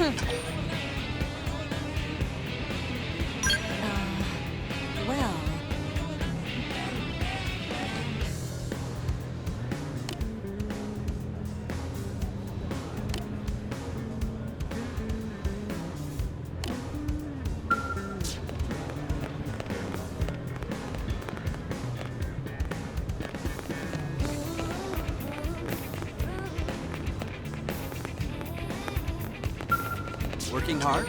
Well... Working hard?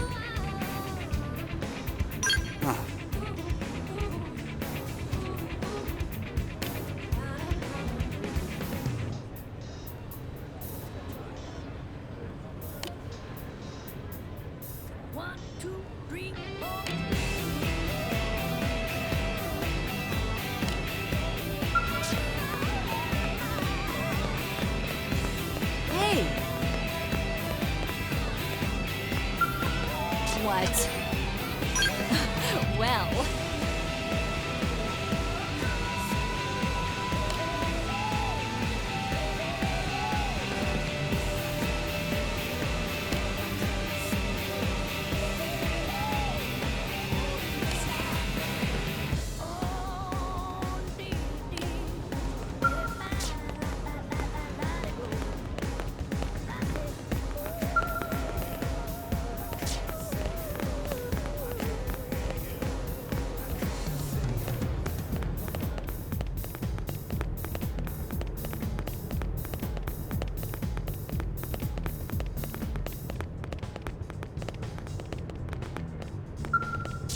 Huh. One, two, three, four. Hey! What? Well...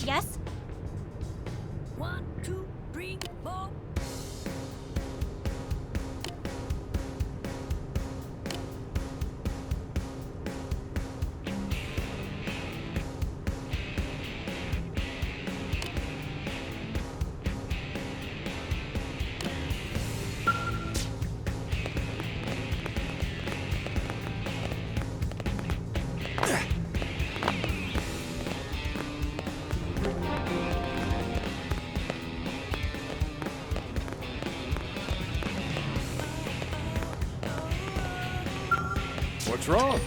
Yes? One, two, three, four. What's wrong?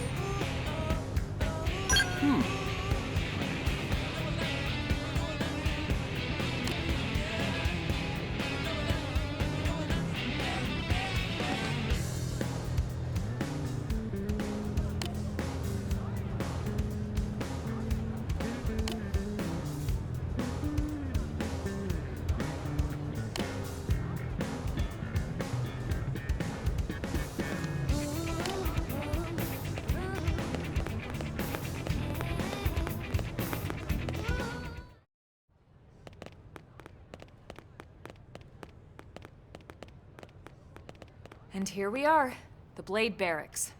And here we are, the Blade Barracks.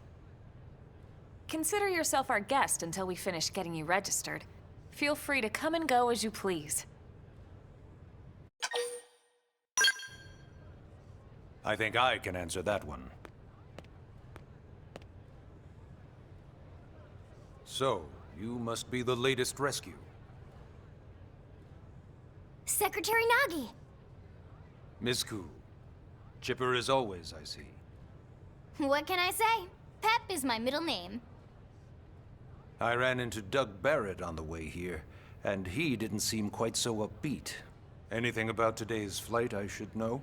Consider yourself our guest until we finish getting you registered. Feel free to come and go as you please. I think I can answer that one. So, you must be the latest rescue. Secretary Nagi! Miss Ku. Chipper as always, I see. What can I say? Pep is my middle name. I ran into Doug Barrett on the way here, and he didn't seem quite so upbeat. Anything about today's flight I should know?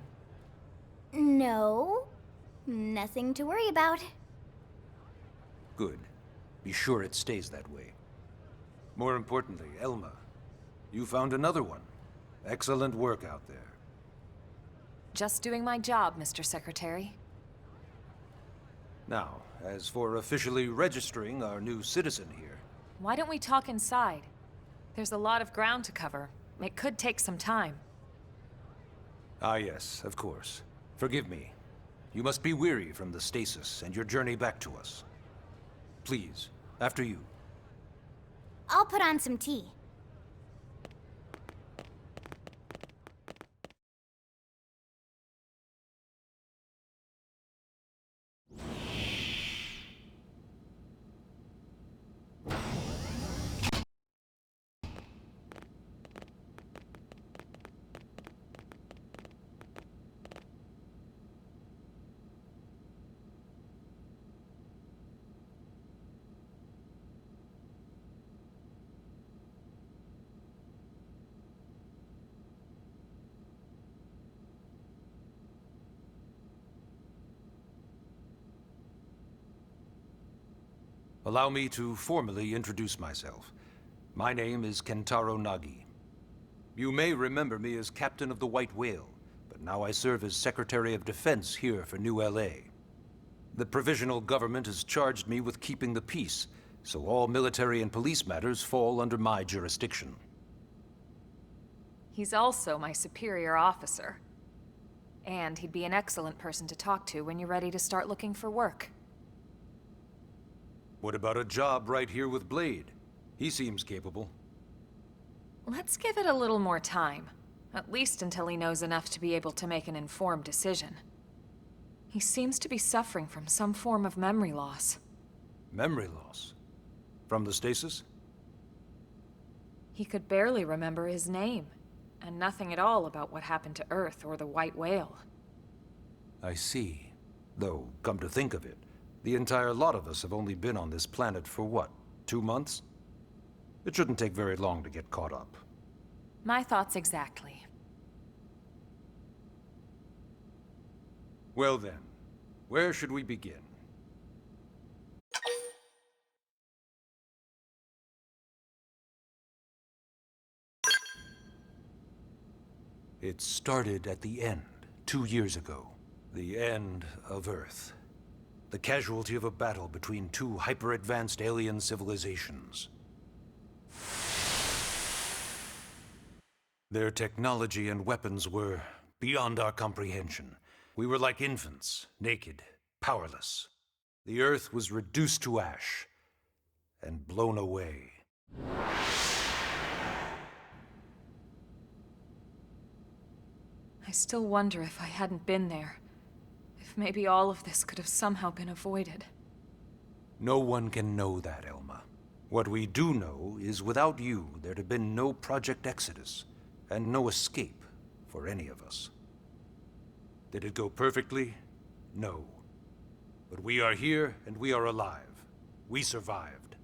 No. Nothing to worry about. Good. Be sure it stays that way. More importantly, Elma, you found another one. Excellent work out there. Just doing my job, Mr. Secretary. Now, as for officially registering our new citizen here... Why don't we talk inside? There's a lot of ground to cover. It could take some time. Ah yes, of course. Forgive me. You must be weary from the stasis and your journey back to us. Please, after you. I'll put on some tea. Allow me to formally introduce myself. My name is Kentaro Nagi. You may remember me as Captain of the White Whale, but now I serve as Secretary of Defense here for New LA. The provisional government has charged me with keeping the peace, so all military and police matters fall under my jurisdiction. He's also my superior officer. And he'd be an excellent person to talk to when you're ready to start looking for work. What about a job right here with Blade? He seems capable. Let's give it a little more time. At least until he knows enough to be able to make an informed decision. He seems to be suffering from some form of memory loss. Memory loss? From the stasis? He could barely remember his name, and nothing at all about what happened to Earth or the White Whale. I see. Though, come to think of it, the entire lot of us have only been on this planet for what, 2 months? It shouldn't take very long to get caught up. My thoughts exactly. Well then, where should we begin? It started at the end, 2 years ago. The end of Earth. The casualty of a battle between two hyper-advanced alien civilizations. Their technology and weapons were beyond our comprehension. We were like infants, naked, powerless. The Earth was reduced to ash and blown away. I still wonder if I hadn't been there. If maybe all of this could have somehow been avoided. No one can know that, Elma. What we do know is without you, there'd have been no Project Exodus, and no escape for any of us. Did it go perfectly? No. But we are here, and we are alive. We survived.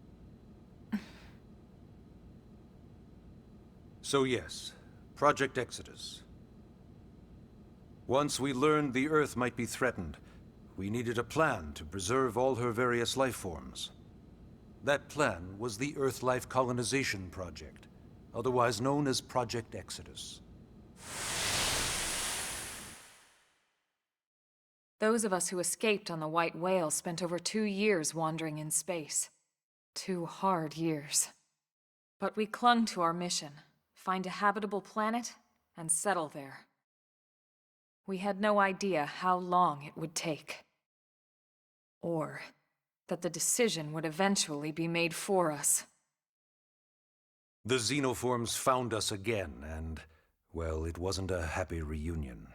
So yes, Project Exodus. Once we learned the Earth might be threatened, we needed a plan to preserve all her various life forms. That plan was the Earth Life Colonization Project, otherwise known as Project Exodus. Those of us who escaped on the White Whale spent over 2 years wandering in space. 2 hard years. But we clung to our mission, find a habitable planet, and settle there. We had no idea how long it would take. Or that the decision would eventually be made for us. The xenoforms found us again, and, well, it wasn't a happy reunion.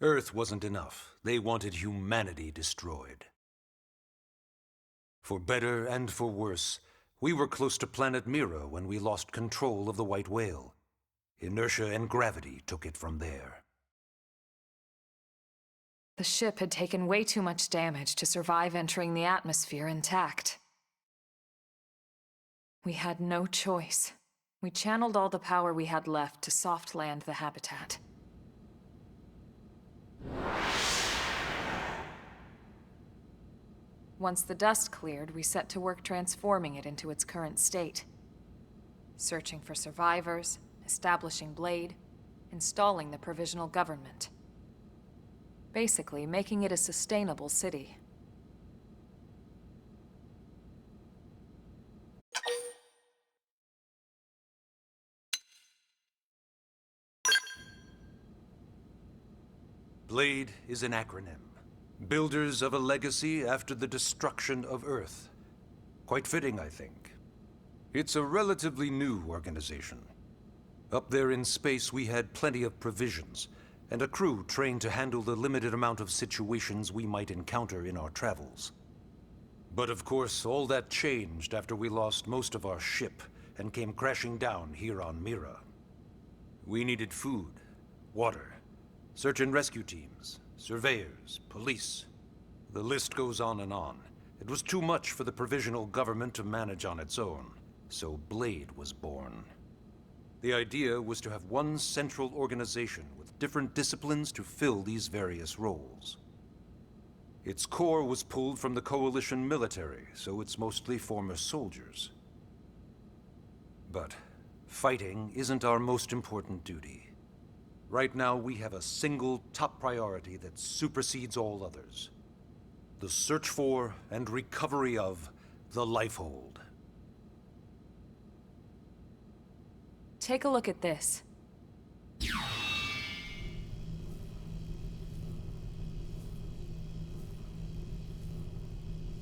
Earth wasn't enough. They wanted humanity destroyed. For better and for worse, we were close to planet Mira when we lost control of the White Whale. Inertia and gravity took it from there. The ship had taken way too much damage to survive entering the atmosphere intact. We had no choice. We channeled all the power we had left to soft land the habitat. Once the dust cleared, we set to work transforming it into its current state. Searching for survivors, establishing Blade, installing the provisional government. Basically, making it a sustainable city. Blade is an acronym. Builders of a legacy after the destruction of Earth. Quite fitting, I think. It's a relatively new organization. Up there in space, we had plenty of provisions, and a crew trained to handle the limited amount of situations we might encounter in our travels. But of course, all that changed after we lost most of our ship and came crashing down here on Mira. We needed food, water, search and rescue teams, surveyors, police. The list goes on and on. It was too much for the provisional government to manage on its own, so Blade was born. The idea was to have one central organization with different disciplines to fill these various roles. Its core was pulled from the Coalition military, so it's mostly former soldiers. But fighting isn't our most important duty. Right now, we have a single top priority that supersedes all others. The search for and recovery of the Lifehold. Take a look at this.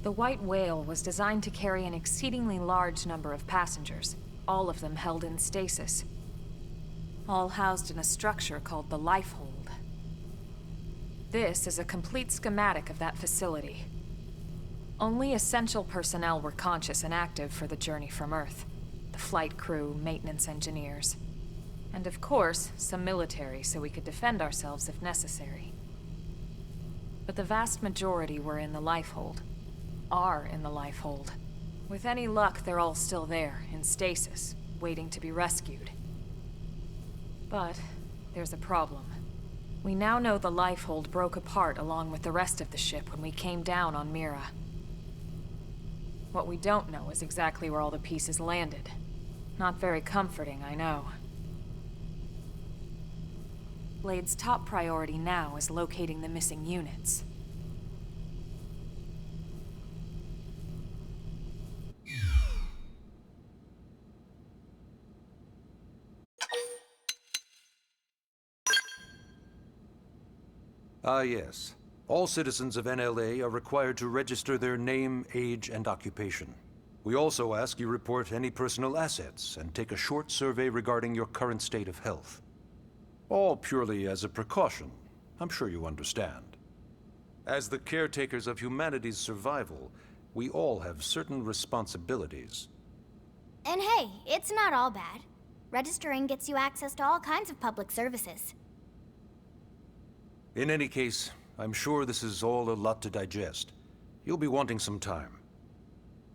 The White Whale was designed to carry an exceedingly large number of passengers, all of them held in stasis. All housed in a structure called the Lifehold. This is a complete schematic of that facility. Only essential personnel were conscious and active for the journey from Earth. The flight crew, maintenance engineers. And of course, some military so we could defend ourselves if necessary. But the vast majority were in the Lifehold. Are in the Lifehold. With any luck, they're all still there, in stasis, waiting to be rescued. But there's a problem. We now know the Lifehold broke apart along with the rest of the ship when we came down on Mira. What we don't know is exactly where all the pieces landed. Not very comforting, I know. Blade's top priority now is locating the missing units. Ah, yes. All citizens of NLA are required to register their name, age, and occupation. We also ask you report any personal assets and take a short survey regarding your current state of health. All purely as a precaution. I'm sure you understand. As the caretakers of humanity's survival, we all have certain responsibilities. And hey, it's not all bad. Registering gets you access to all kinds of public services. In any case, I'm sure this is all a lot to digest. You'll be wanting some time.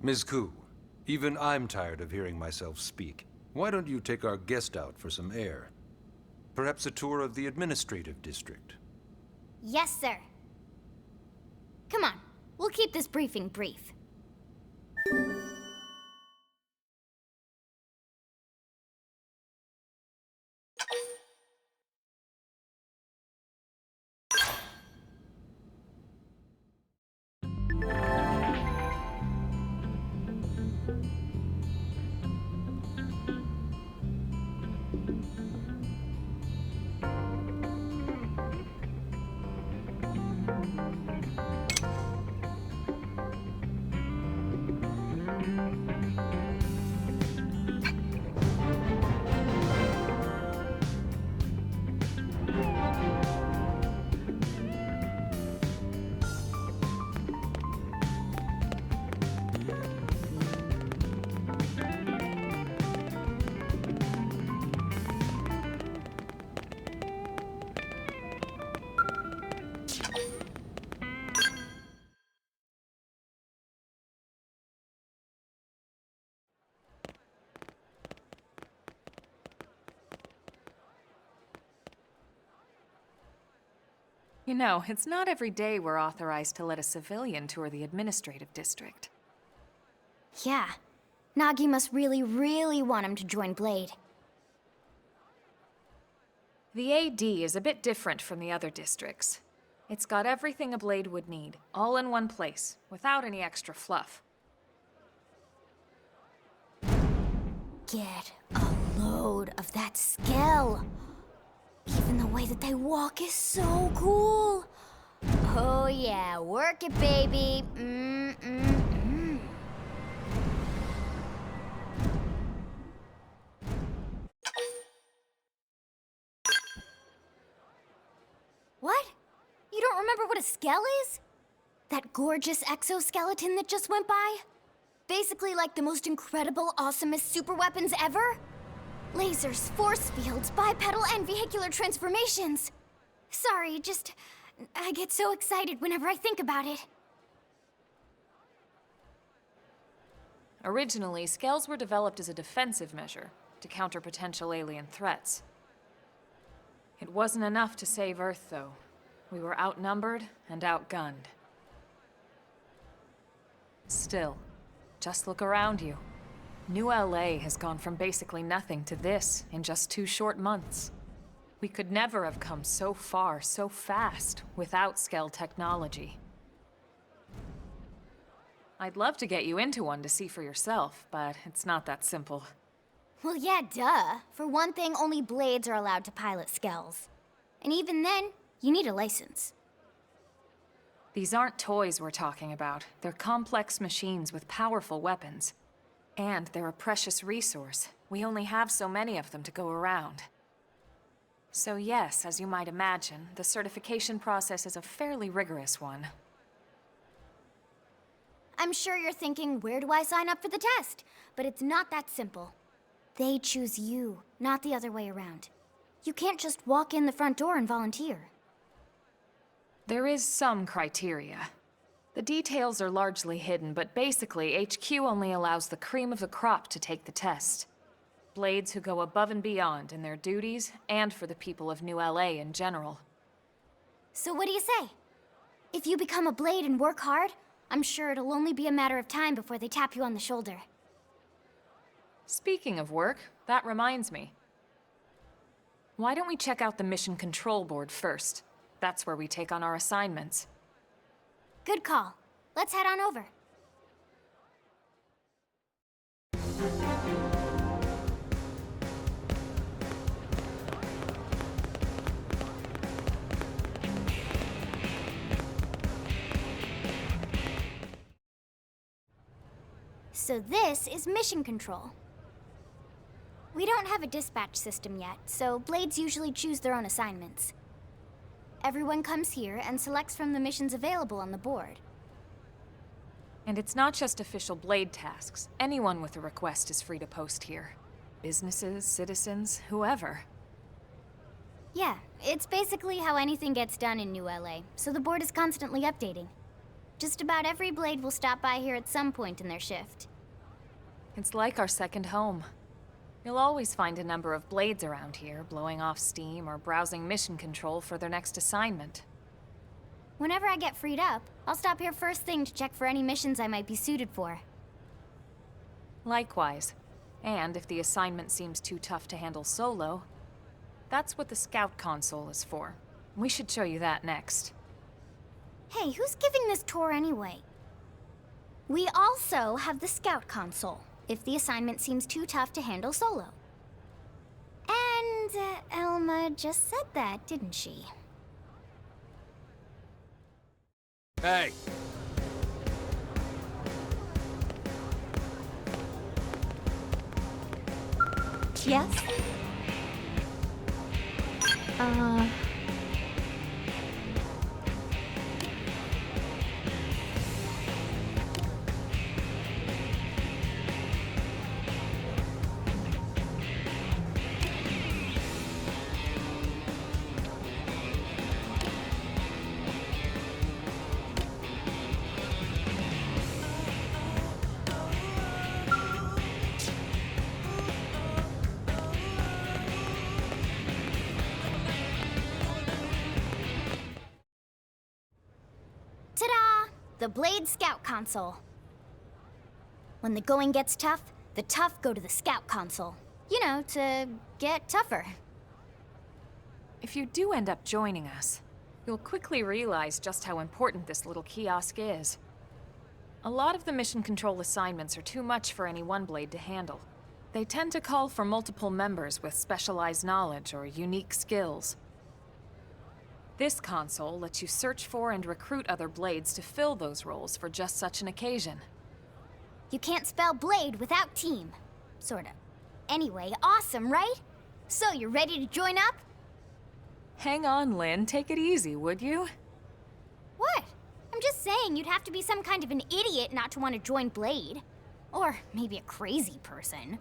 Ms. Koo, even I'm tired of hearing myself speak. Why don't you take our guest out for some air? Perhaps a tour of the administrative district. Yes, sir. Come on, we'll keep this briefing brief. You know, it's not every day we're authorized to let a civilian tour the administrative district. Yeah. Nagi must really, really want him to join Blade. The AD is a bit different from the other districts. It's got everything a Blade would need, all in one place, without any extra fluff. Get a load of that skill. Even the way that they walk is so cool. Oh yeah, work it, baby. What? You don't remember what a skell is? That gorgeous exoskeleton that just went by? Basically like the most incredible, awesomest super weapons ever? Lasers, force fields, bipedal and vehicular transformations. Sorry, I get so excited whenever I think about it. Originally, scales were developed as a defensive measure to counter potential alien threats. It wasn't enough to save Earth, though. We were outnumbered and outgunned. Still, just look around you. New LA has gone from basically nothing to this in just 2 short months. We could never have come so far so fast without Skell technology. I'd love to get you into one to see for yourself, but it's not that simple. Well, yeah, duh. For one thing, only Blades are allowed to pilot Skells. And even then, you need a license. These aren't toys we're talking about. They're complex machines with powerful weapons. And they're a precious resource. We only have so many of them to go around. So yes, as you might imagine, the certification process is a fairly rigorous one. I'm sure you're thinking, where do I sign up for the test? But it's not that simple. They choose you, not the other way around. You can't just walk in the front door and volunteer. There is some criteria. The details are largely hidden, but basically, HQ only allows the cream of the crop to take the test. Blades who go above and beyond in their duties, and for the people of New LA in general. So what do you say? If you become a Blade and work hard, I'm sure it'll only be a matter of time before they tap you on the shoulder. Speaking of work, that reminds me. Why don't we check out the mission control board first? That's where we take on our assignments. Good call. Let's head on over. So this is mission control. We don't have a dispatch system yet, so Blades usually choose their own assignments. Everyone comes here and selects from the missions available on the board. And it's not just official Blade tasks. Anyone with a request is free to post here. Businesses, citizens, whoever. Yeah, it's basically how anything gets done in New LA, so the board is constantly updating. Just about every Blade will stop by here at some point in their shift. It's like our second home. You'll always find a number of Blades around here, blowing off steam or browsing mission control for their next assignment. Whenever I get freed up, I'll stop here first thing to check for any missions I might be suited for. Likewise. And if the assignment seems too tough to handle solo, that's what the Scout console is for. We should show you that next. Hey, who's giving this tour anyway? We also have the Scout console, if the assignment seems too tough to handle solo. And Elma just said that, didn't she? Hey! Yes? Ta-da! The Blade Scout console. When the going gets tough, the tough go to the Scout console. You know, to get tougher. If you do end up joining us, you'll quickly realize just how important this little kiosk is. A lot of the mission control assignments are too much for any one Blade to handle. They tend to call for multiple members with specialized knowledge or unique skills. This console lets you search for and recruit other Blades to fill those roles for just such an occasion. You can't spell Blade without team. Sorta. Anyway, awesome, right? So, you're ready to join up? Hang on, Lynn. Take it easy, would you? What? I'm just saying you'd have to be some kind of an idiot not to want to join Blade. Or maybe a crazy person.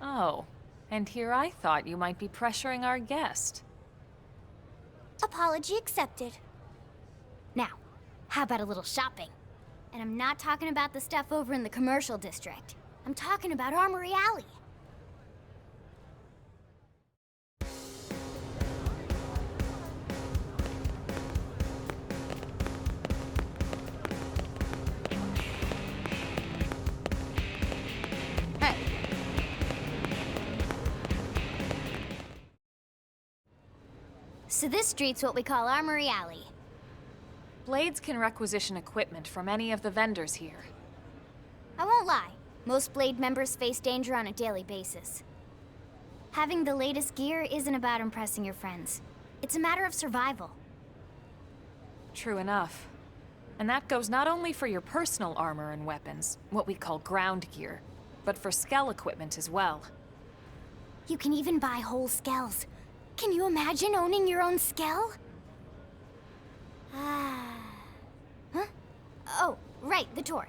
Oh, and here I thought you might be pressuring our guest. Apology accepted. Now, how about a little shopping? And I'm not talking about the stuff over in the commercial district. I'm talking about Armory Alley. So this street's what we call Armory Alley. Blades can requisition equipment from any of the vendors here. I won't lie, most Blade members face danger on a daily basis. Having the latest gear isn't about impressing your friends. It's a matter of survival. True enough. And that goes not only for your personal armor and weapons, what we call ground gear, but for skell equipment as well. You can even buy whole skells. Can you imagine owning your own skell? Huh? Oh, right, the tour.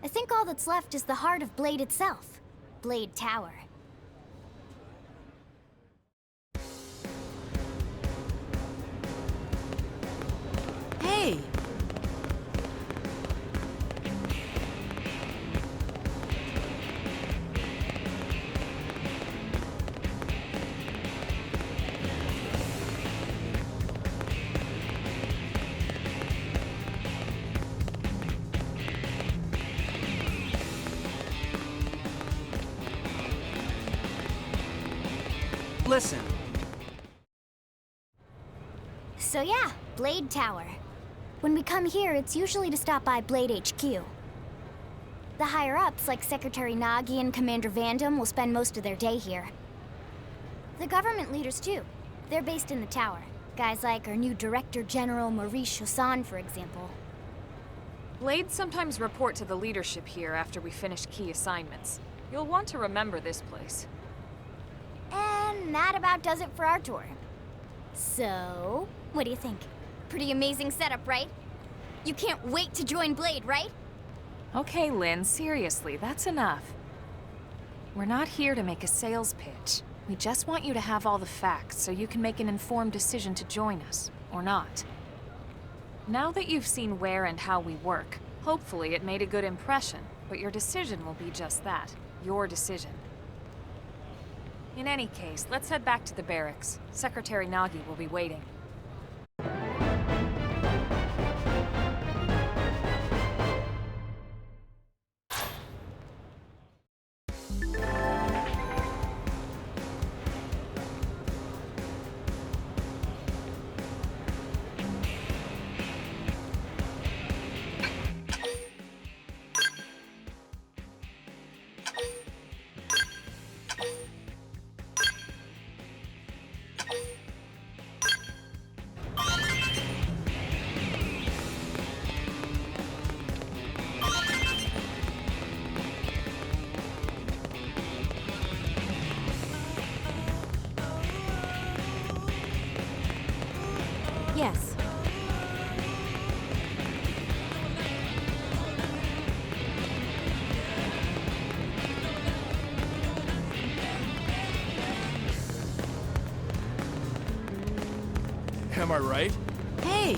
I think all that's left is the heart of Blade itself. Blade Tower. Hey! Listen. So yeah, Blade Tower. When we come here, it's usually to stop by Blade HQ. The higher-ups, like Secretary Nagi and Commander Vandam, will spend most of their day here. The government leaders, too. They're based in the tower. Guys like our new Director General Maurice Chausson, for example. Blades sometimes report to the leadership here after we finish key assignments. You'll want to remember this place. And that about does it for our tour. So, what do you think? Pretty amazing setup, right? You can't wait to join Blade, right? Okay, Lynn, seriously, that's enough. We're not here to make a sales pitch. We just want you to have all the facts so you can make an informed decision to join us, or not. Now that you've seen where and how we work, hopefully it made a good impression, but your decision will be just that, your decision. In any case, let's head back to the barracks. Secretary Nagi will be waiting. Yes. Am I right? Hey!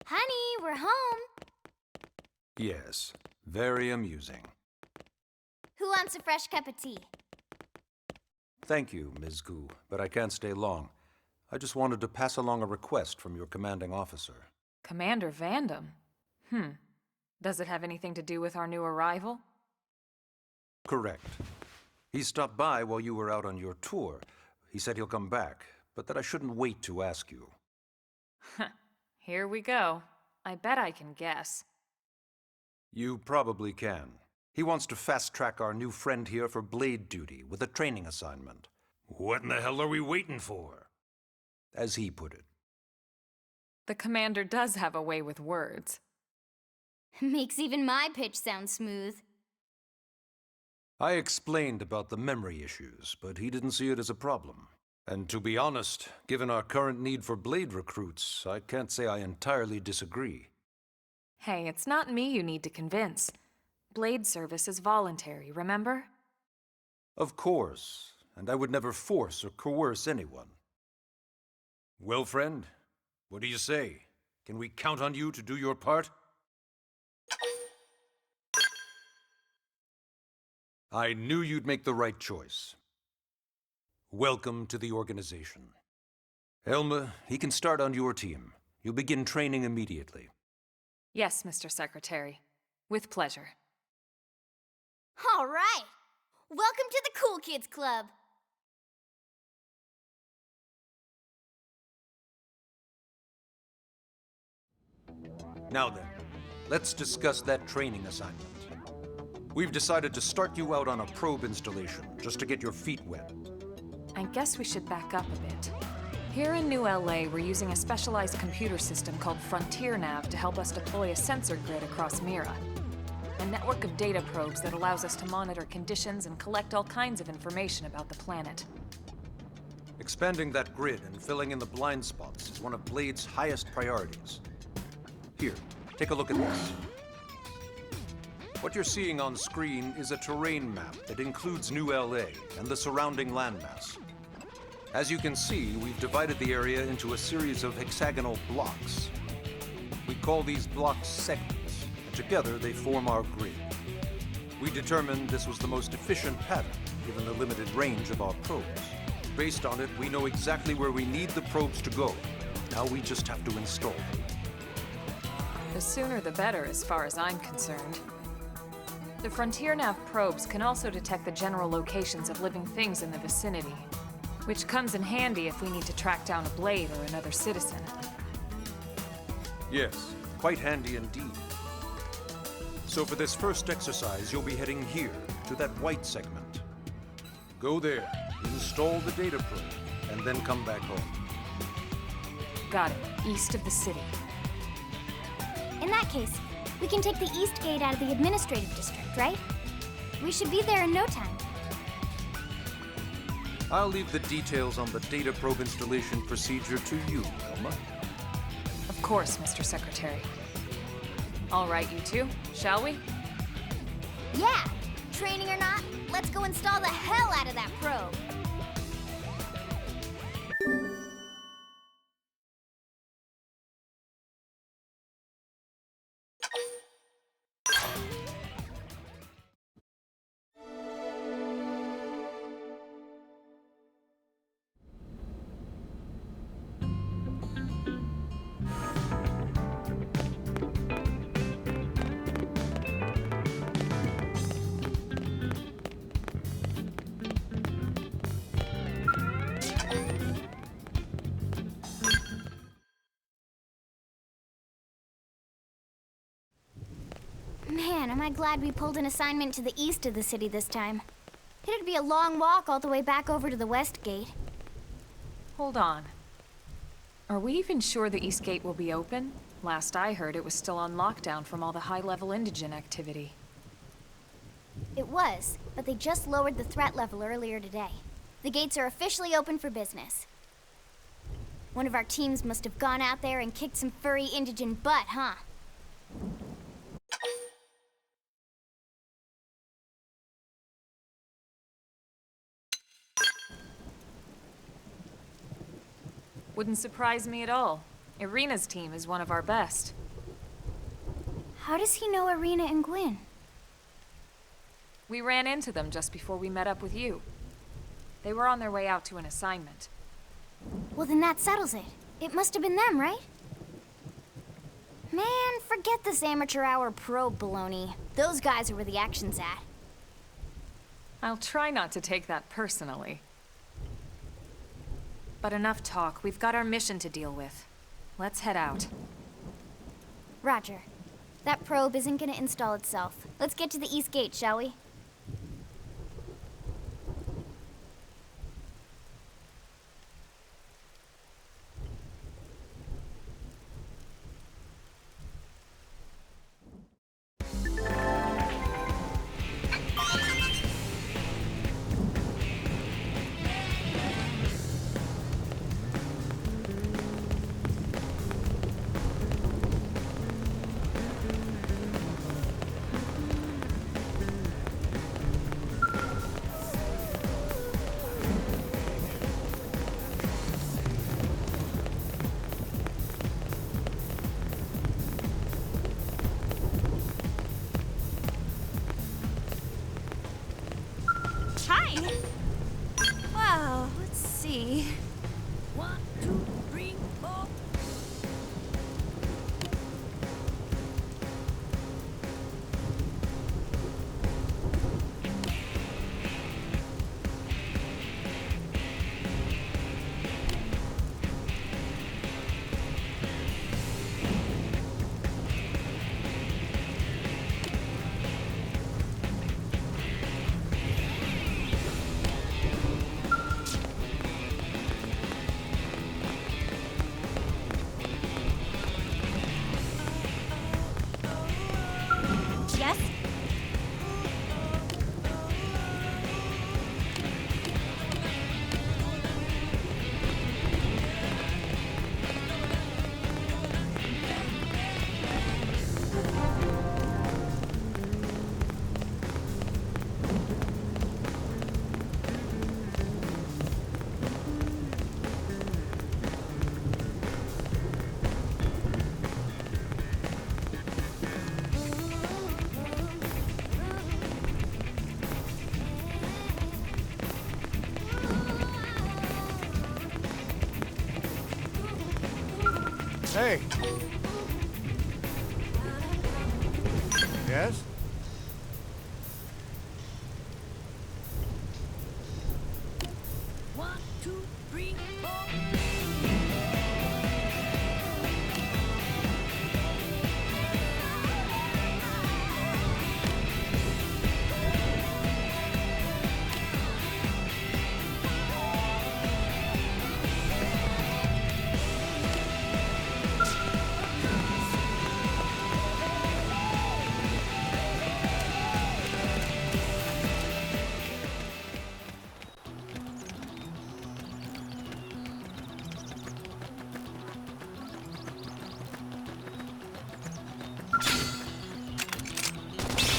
Honey, we're home. Yes, very amusing. Who wants a fresh cup of tea? Thank you, Ms. Gu, but I can't stay long. I just wanted to pass along a request from your commanding officer. Commander Vandam? Does it have anything to do with our new arrival? Correct. He stopped by while you were out on your tour. He said he'll come back, but that I shouldn't wait to ask you. Here we go. I bet I can guess. You probably can. He wants to fast-track our new friend here for blade duty with a training assignment. What in the hell are we waiting for? As he put it. The commander does have a way with words. Makes even my pitch sound smooth. I explained about the memory issues, but he didn't see it as a problem. And to be honest, given our current need for blade recruits, I can't say I entirely disagree. Hey, it's not me you need to convince. Blade service is voluntary, remember? Of course, and I would never force or coerce anyone. Well, friend, what do you say? Can we count on you to do your part? I knew you'd make the right choice. Welcome to the organization. Elma, he can start on your team. You'll begin training immediately. Yes, Mr. Secretary. With pleasure. All right! Welcome to the Cool Kids Club! Now then, let's discuss that training assignment. We've decided to start you out on a probe installation, just to get your feet wet. I guess we should back up a bit. Here in New LA, we're using a specialized computer system called Frontier Nav to help us deploy a sensor grid across Mira. A network of data probes that allows us to monitor conditions and collect all kinds of information about the planet. Expanding that grid and filling in the blind spots is one of Blade's highest priorities. Here, take a look at this. What you're seeing on screen is a terrain map that includes New LA and the surrounding landmass. As you can see, we've divided the area into a series of hexagonal blocks. We call these blocks segments, and together they form our grid. We determined this was the most efficient pattern, given the limited range of our probes. Based on it, we know exactly where we need the probes to go. Now we just have to install them. The sooner the better, as far as I'm concerned. The Frontier Nav probes can also detect the general locations of living things in the vicinity, which comes in handy if we need to track down a Blade or another citizen. Yes, quite handy indeed. So for this first exercise, you'll be heading here, to that white segment. Go there, install the data probe, and then come back home. Got it. East of the city. In that case, we can take the East Gate out of the administrative district, right? We should be there in no time. I'll leave the details on the data probe installation procedure to you, Elma. Of course, Mr. Secretary. All right, you two, shall we? Yeah! Training or not, let's go install the hell out of that probe! Man, am I glad we pulled an assignment to the east of the city this time. It'd be a long walk all the way back over to the West Gate. Hold on. Are we even sure the East Gate will be open? Last I heard, it was still on lockdown from all the high-level indigent activity. It was, but they just lowered the threat level earlier today. The gates are officially open for business. One of our teams must have gone out there and kicked some furry indigent butt, huh? Wouldn't surprise me at all. Irina's team is one of our best. How does he know Irina and Gwyn? We ran into them just before we met up with you. They were on their way out to an assignment. Well, then that settles it. It must have been them, right? Man, forget this amateur hour probe baloney. Those guys are where the action's at. I'll try not to take that personally. But enough talk. We've got our mission to deal with. Let's head out. Roger. That probe isn't gonna install itself. Let's get to the East Gate, shall we? 1, 2, 3, 4. Yes? Hey! Yes? One, two, three, four.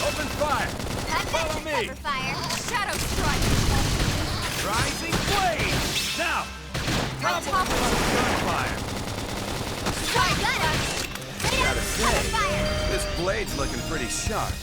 Open fire! Follow me! Cover fire. Shadow strike. Rising flame! Now! On top of Gunfire! Strike gun. Gotta Cover say, fire. this blade's looking pretty sharp.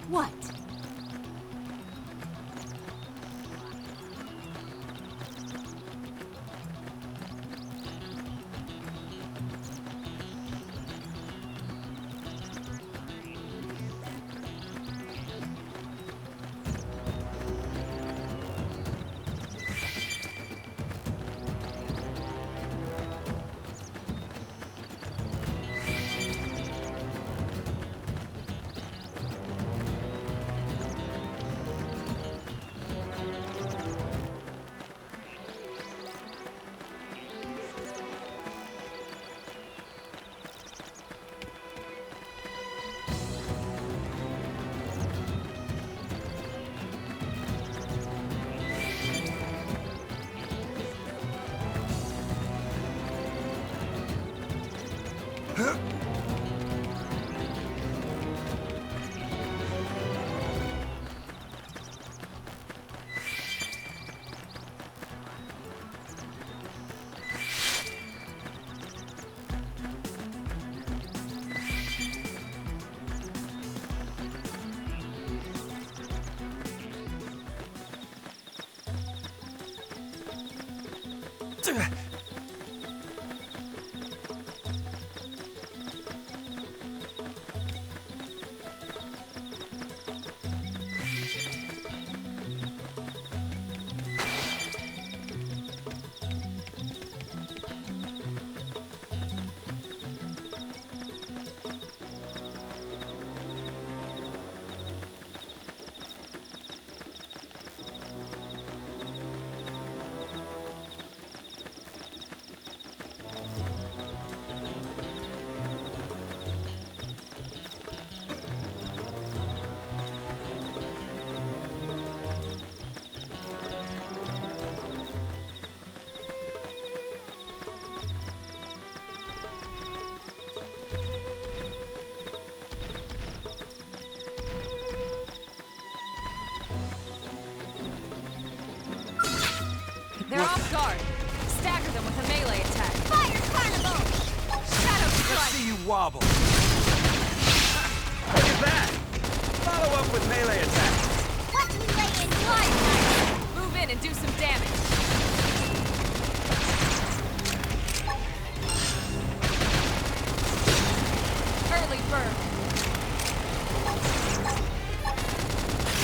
What? They're off guard. Stagger them with a melee attack. Fire Carnival! Shadow Let's Strike! see you wobble. Look at that! Follow up with melee attack. Watch me lay in Slide Knife! Move in and do some damage. Early bird.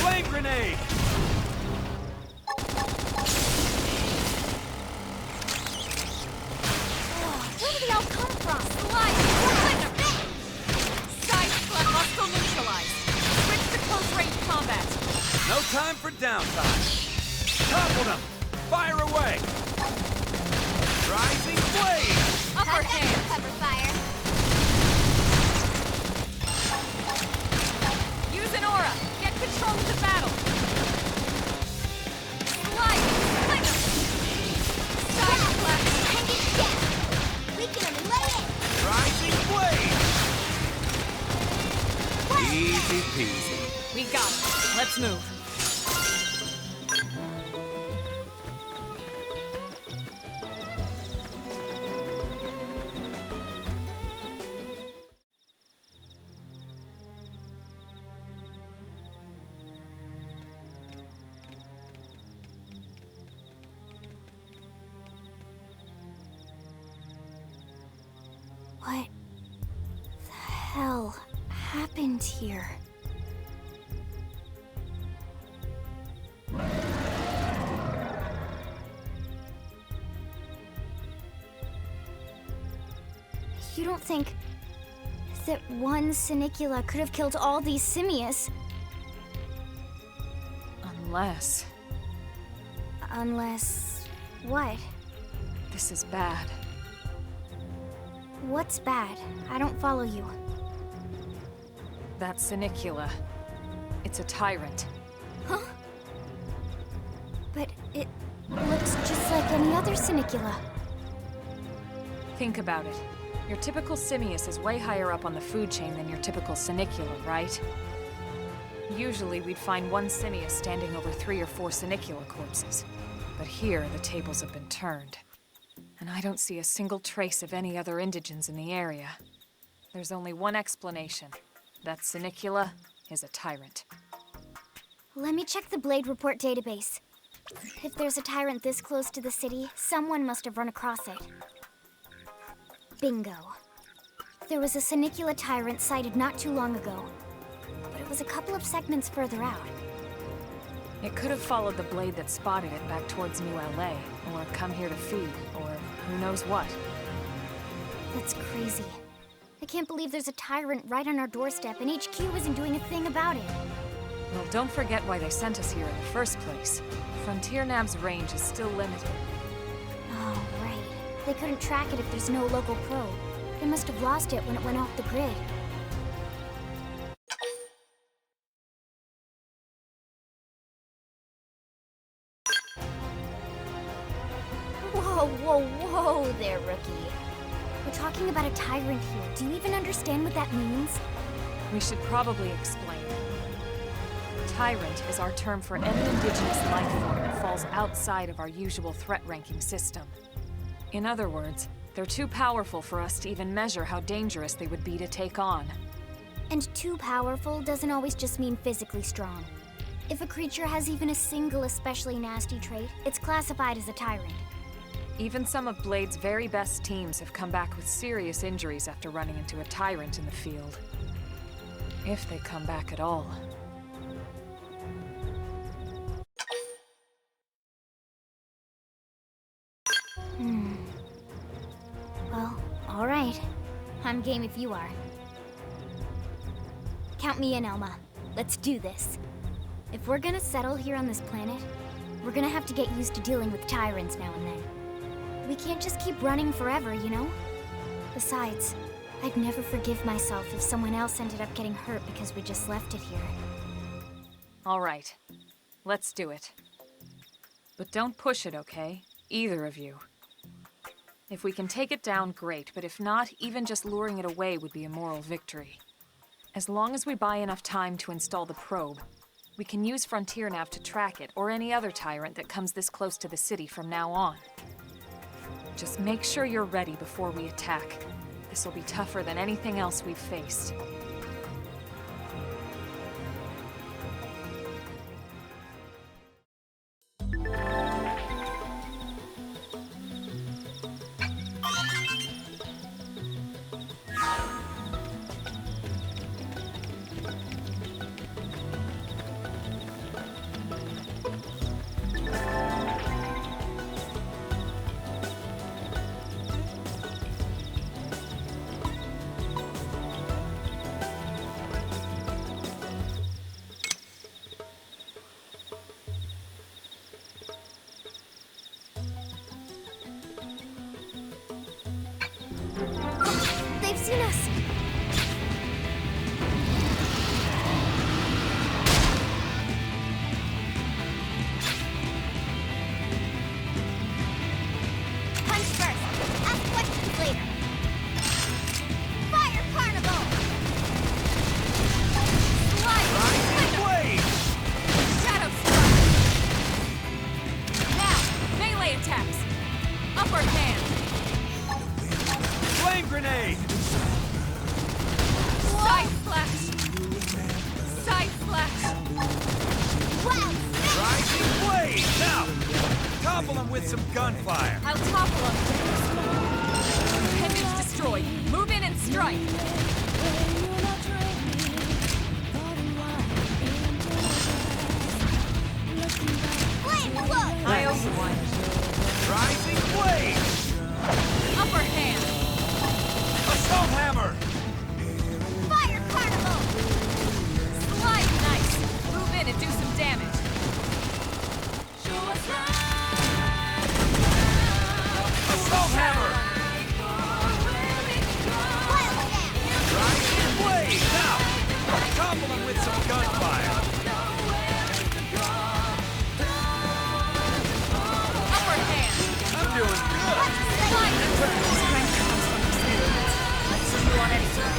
Flame grenade! Where did they all come from? Slide! Side slap hostile neutralized. Switch to close-range combat. No time for downtime. Topple them! Fire away! Rising flame! Upper hand. Cover fire. Use an aura. Get control of the battle. Slide! Flinger! Side slap. And it's down. We can only lay it. Rising flame! Easy peasy. We got it. Let's move. What the hell happened here? You don't think that one Senicula could have killed all these simius? Unless... Unless... what? this is bad. What's bad? I don't follow you. That Senicula. It's a tyrant. Huh? But it looks just like any other Senicula. Think about it. Your typical simius is way higher up on the food chain than your typical Senicula, right? Usually we'd find one simius standing over 3 or 4 Senicula corpses. But here, the tables have been turned. And I don't see a single trace of any other indigents in the area. There's only one explanation. That Senicula is a tyrant. Let me check the Blade Report database. If there's a tyrant this close to the city, someone must have run across it. Bingo. There was a Senicula tyrant sighted not too long ago, but it was a couple of segments further out. It could have followed the blade that spotted it back towards New LA, or come here to feed, or who knows what. That's crazy. I can't believe there's a tyrant right on our doorstep and HQ isn't doing a thing about it. Well, don't forget why they sent us here in the first place. Frontier Nav's range is still limited. Oh, right. They couldn't track it if there's no local probe. They must have lost it when it went off the grid. Whoa there, rookie. We're talking about a tyrant here. Do you even understand what that means? We should probably explain. Tyrant is our term for any indigenous life form that falls outside of our usual threat ranking system. In other words, they're too powerful for us to even measure how dangerous they would be to take on. And too powerful doesn't always just mean physically strong. If a creature has even a single especially nasty trait, it's classified as a tyrant. Even some of Blade's very best teams have come back with serious injuries after running into a tyrant in the field. If they come back at all. Well, all right. I'm game if you are. Count me in, Elma. Let's do this. If we're gonna settle here on this planet, we're gonna have to get used to dealing with tyrants now and then. We can't just keep running forever, you know? Besides, I'd never forgive myself if someone else ended up getting hurt because we just left it here. All right. Let's do it. But don't push it, okay? Either of you. If we can take it down, great, but if not, even just luring it away would be a moral victory. As long as we buy enough time to install the probe, we can use Frontier Nav to track it, or any other tyrant that comes this close to the city from now on. Just make sure you're ready before we attack. This'll be tougher than anything else we've faced. They've seen us! Punch first, ask questions later. Fire Carnival! Slide! Rising blade! Shadow Strike! Now, melee attacks! Upper hand! Flame grenade! Side slash! Side slash! Wow! Rising blade! Now! Topple him with some gunfire! I'll topple him. Appendage destroyed. Move in and strike. Flame below! I owe you one. Rising blade! Upper hand. Assault hammer! Fire Carnival! Slide nice. Move in and do some damage. Assault hammer! Wild down! Rising blade! Now! Topple him with some gunfire! Upper hand. I'm doing good! Slide typical strength comes from experience. So you want anything?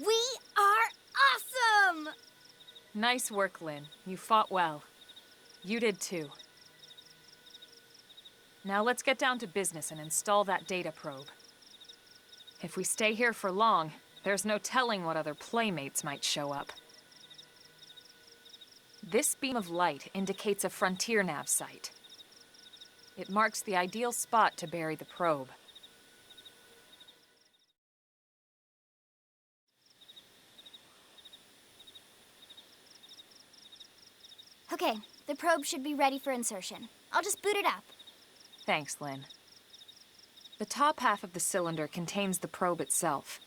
We are awesome! Nice work, Lynn. You fought well. You did too. Now let's get down to business and install that data probe. If we stay here for long, there's no telling what other playmates might show up. This beam of light indicates a Frontier Nav site. It marks the ideal spot to bury the probe. Okay, the probe should be ready for insertion. I'll just boot it up. Thanks, Lynn. The top half of the cylinder contains the probe itself.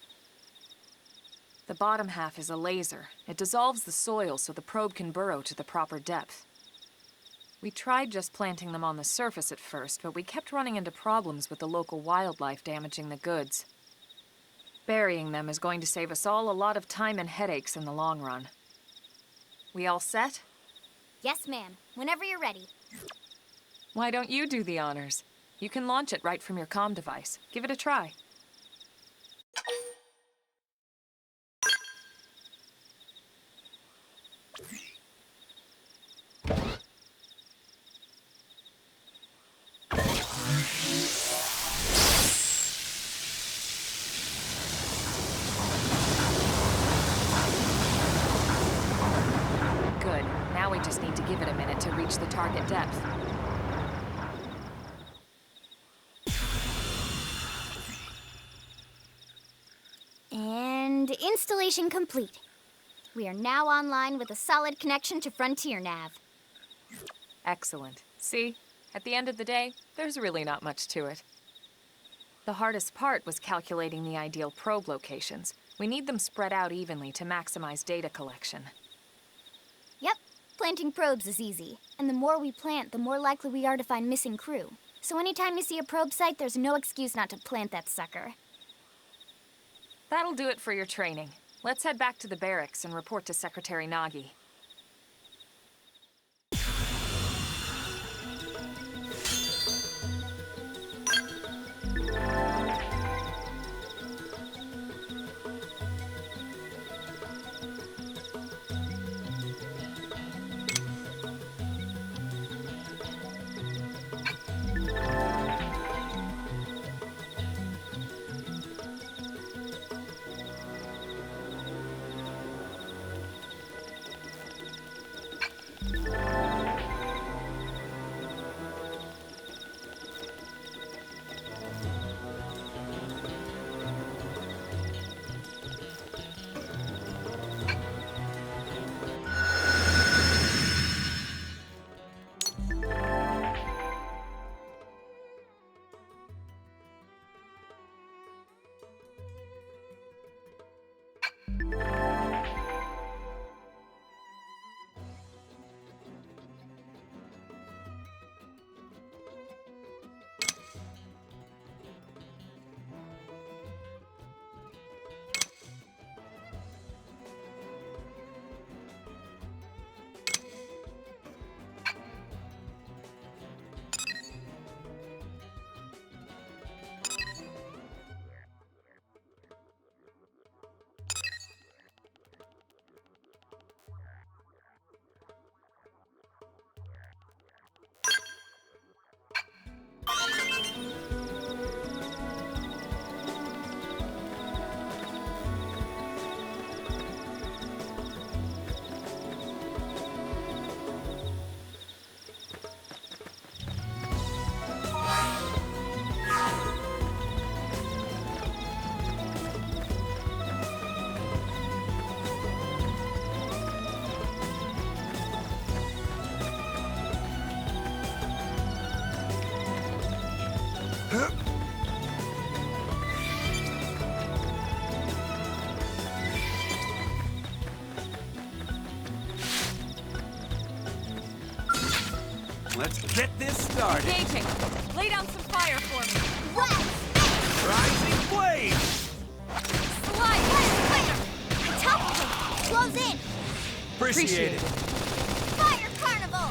The bottom half is a laser. It dissolves the soil so the probe can burrow to the proper depth. We tried just planting them on the surface at first, but we kept running into problems with the local wildlife damaging the goods. Burying them is going to save us all a lot of time and headaches in the long run. We all set? Yes, ma'am. Whenever you're ready. Why don't you do the honors? You can launch it right from your comm device. Give it a try. Good. Now we just need to give it a minute to reach the target depth. And installation complete. We are now online with a solid connection to Frontier Nav. Excellent. See? At the end of the day, there's really not much to it. The hardest part was calculating the ideal probe locations. We need them spread out evenly to maximize data collection. Yep, planting probes is easy. And the more we plant, the more likely we are to find missing crew. So anytime you see a probe site, there's no excuse not to plant that sucker. That'll do it for your training. Let's head back to the barracks and report to Secretary Nagi. Let's get this started. Engaging! Lay down some fire for me! Rising blaze! Slide! I toppled him! Close in! Appreciate it. Fire Carnival!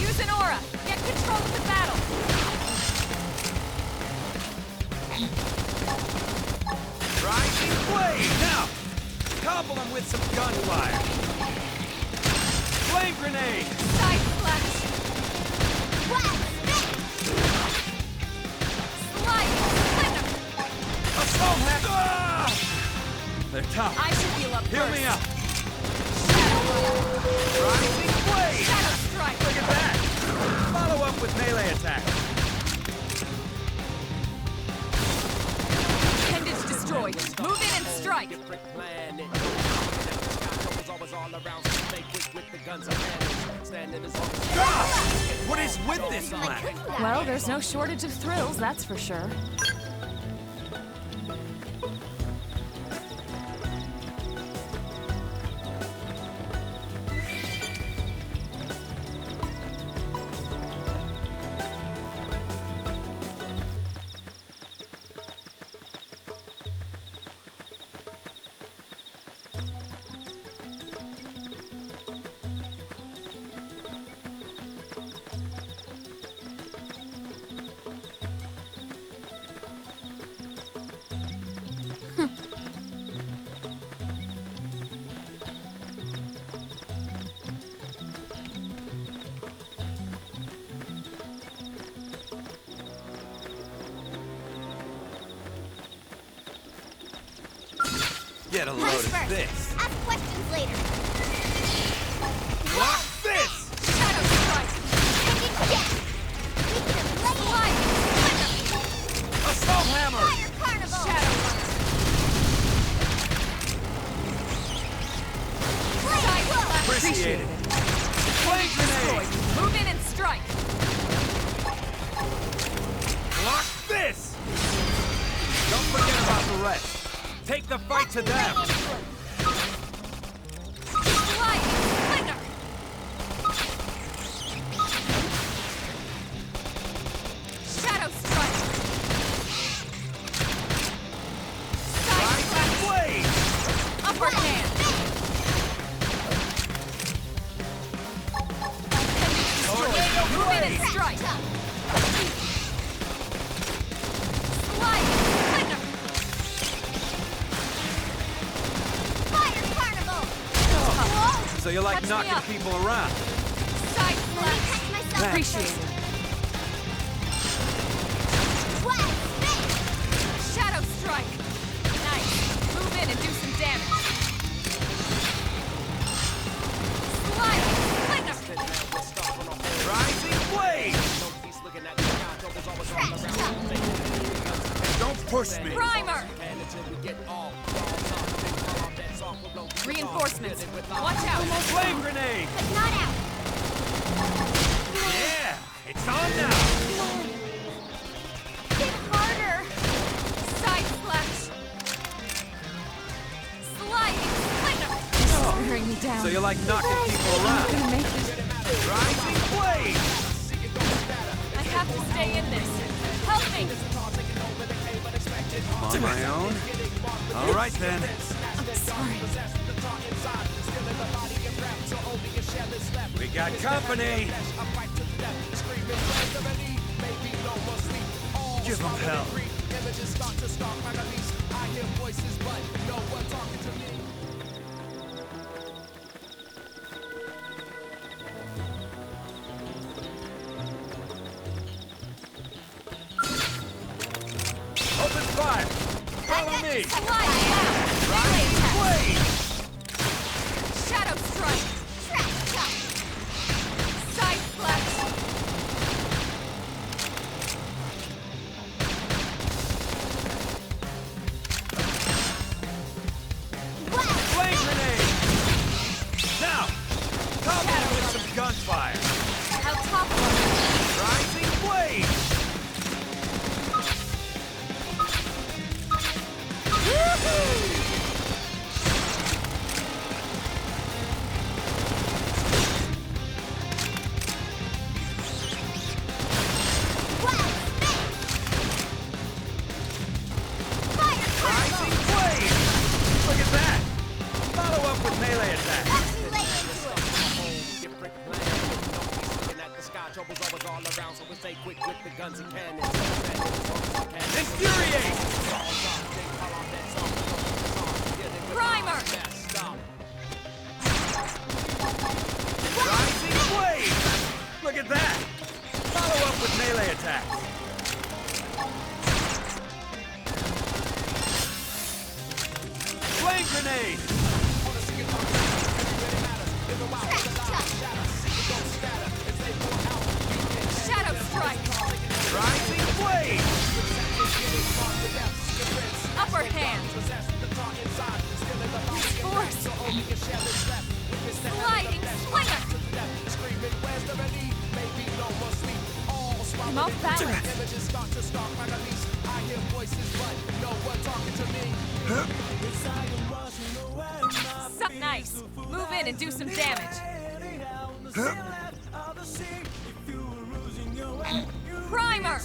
Use an aura! Get control of the battle! Rising blaze! Now, couple them with some gunfire. Flame grenade! Side splash! Slide! Splinter! Assault hat! Ah! They're tough. I should heal up Heal first. me up. Shadow! Rising blaze! Shadow strike! Look at that! Follow up with melee attack. Appendage destroyed. Move in and strike! What is with this planet? Well, there's no shortage of thrills, that's for sure. Get a Ladies load of first. this. Ask questions later. Block this! Shadow strike. Taking death. We can lay Assault hammer! Fire carnival. Shadow Flame whoop. Appreciate it. Flame grenade! Move in and strike! Block this! Don't forget about the rest. Take the fight to them! Lightning slinger. Shadow strike. Side Rise slash. and blade! Upper hand! Tornado Move in blade! and strike! Lightning slinger. Fire carnival. So you like Catch me knocking up. people around? Side Let me slash. catch myself. Appreciate it. Blast. Spit. Shadow strike. Nice. Move in and do some damage. Lightning slinger. Rising blade! Trash chuck. Don't push me! Primer. Reinforcements. Watch out. Flame grenade! But not out. Yeah! It's on now! Hit harder. Side slash. Sliding slinger. Wearing me down. So you like knocking people around? gonna make this. Rising blade! I have to stay in this. Help me. On my own? All right then. Sorry. We got company! Give them hell. Open fire! Follow me! Slide down. Melee attack. Blade! Shadow strike. Trash chuck. Side slash. Blast. Flame grenade! Now! Couple them with some gunfire! I'll topple them. Rising blade! Blast. Spit. Fire carnival. Rising blade! Look at that! Follow up with melee attack! Let's lay into it. Infuriate! Primer. Rising blade! Look at that! Follow up with melee attack! Flame grenade! Shadow strike. Rising blade! Upper hand. Force. Sliding slinger. I'm off balance. Nice. Move in and do some damage. Primer.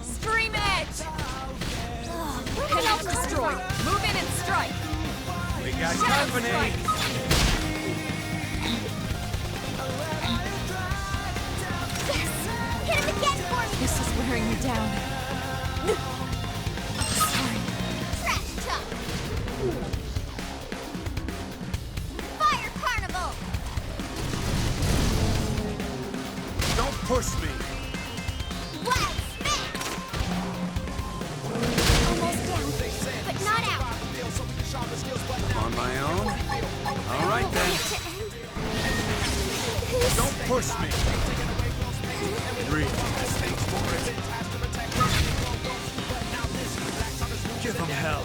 Stream edge. Penalty destroyed. Move in and strike. We got Shadow company! strike. Yes! Hit him again for me! This is wearing me down. Sorry. Trash chuck! Fire carnival! Don't push me! Wild spin! Almost down, but not out. Push me. 3. Give them hell.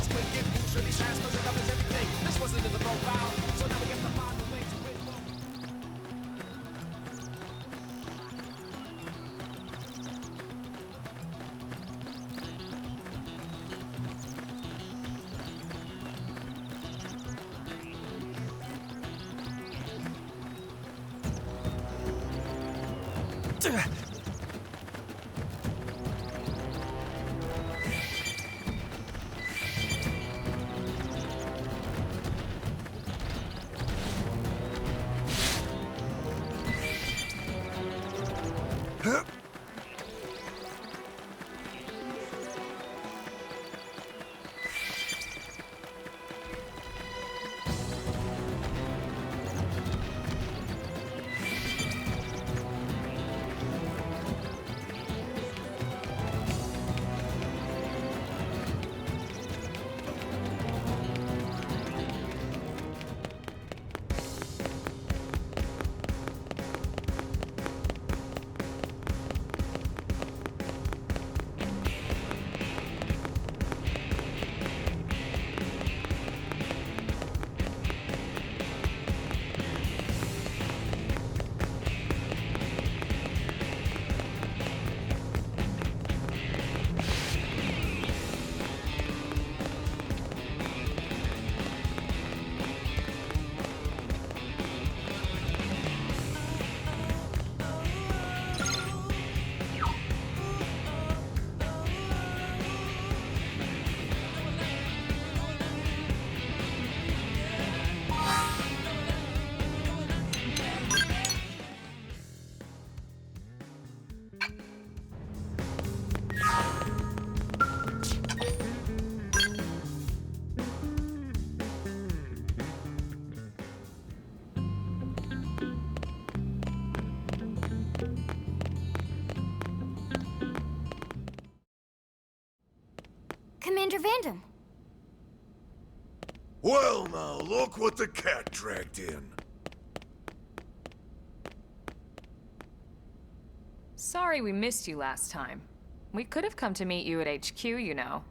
Commander Vandam. Well, now, look what the cat dragged in. Sorry we missed you last time. We could have come to meet you at HQ, you know.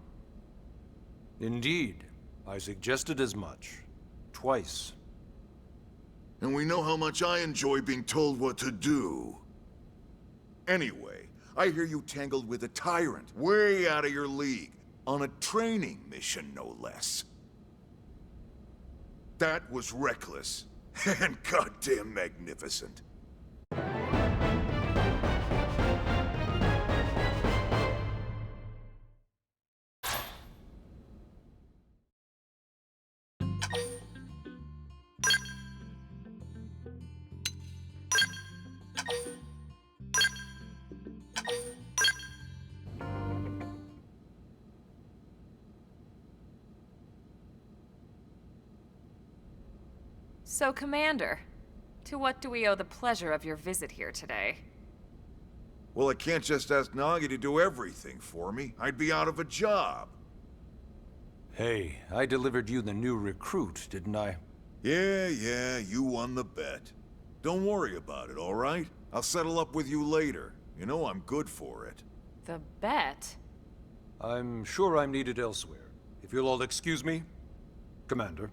Indeed. I suggested as much. Twice. And we know how much I enjoy being told what to do. Anyway, I hear you tangled with a tyrant, way out of your league, on a training mission, no less. That was reckless, and goddamn magnificent. So, Commander, to what do we owe the pleasure of your visit here today? Well, I can't just ask Nagi to do everything for me. I'd be out of a job. Hey, I delivered you the new recruit, didn't I? Yeah, you won the bet. Don't worry about it, all right? I'll settle up with you later. You know I'm good for it. The bet? I'm sure I'm needed elsewhere. If you'll all excuse me, Commander.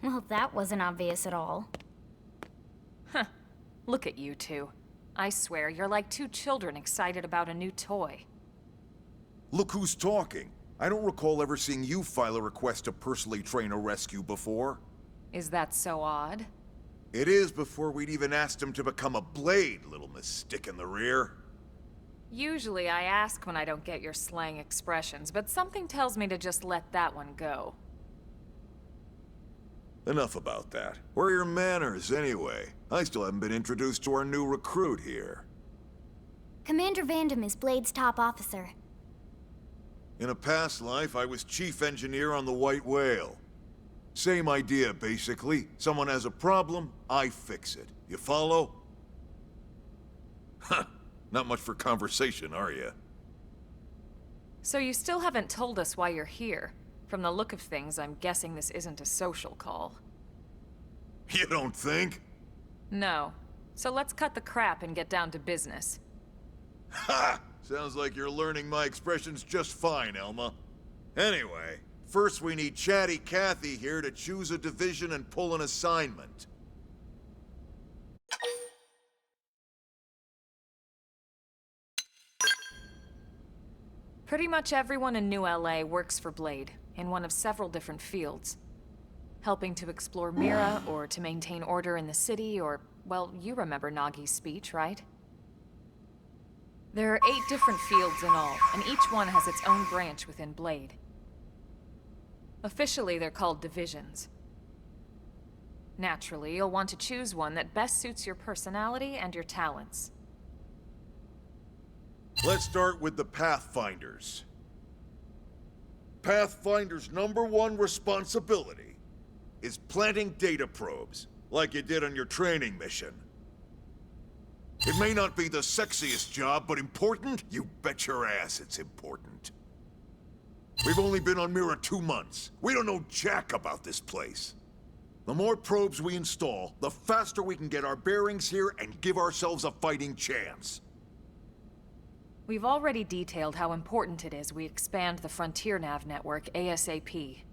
Well, that wasn't obvious at all. Huh. Look at you two. I swear, you're like two children excited about a new toy. Look who's talking. I don't recall ever seeing you file a request to personally train a rescue before. Is that so odd? It is before we'd even asked him to become a blade, little miss stick in the rear. Usually I ask when I don't get your slang expressions, but something tells me to just let that one go. Enough about that. Where are your manners, anyway? I still haven't been introduced to our new recruit here. Commander Vandam is Blade's top officer. In a past life, I was chief engineer on the White Whale. Same idea, basically. Someone has a problem, I fix it. You follow? Huh. Not much for conversation, are you? So you still haven't told us why you're here. From the look of things, I'm guessing this isn't a social call. You don't think? No. So let's cut the crap and get down to business. Ha! Sounds like you're learning my expressions just fine, Elma. Anyway, first we need Chatty Cathy here to choose a division and pull an assignment. Pretty much everyone in New LA works for Blade, in one of several different fields. Helping to explore Mira, or to maintain order in the city, or, well, you remember Nagi's speech, right? There are 8 different fields in all, and each one has its own branch within Blade. Officially, they're called divisions. Naturally, you'll want to choose one that best suits your personality and your talents. Let's start with the Pathfinders. Pathfinder's #1 responsibility is planting data probes, like you did on your training mission. It may not be the sexiest job, but important? You bet your ass it's important. We've only been on Mira 2 months. We don't know jack about this place. The more probes we install, the faster we can get our bearings here and give ourselves a fighting chance. We've already detailed how important it is we expand the Frontier Nav network ASAP.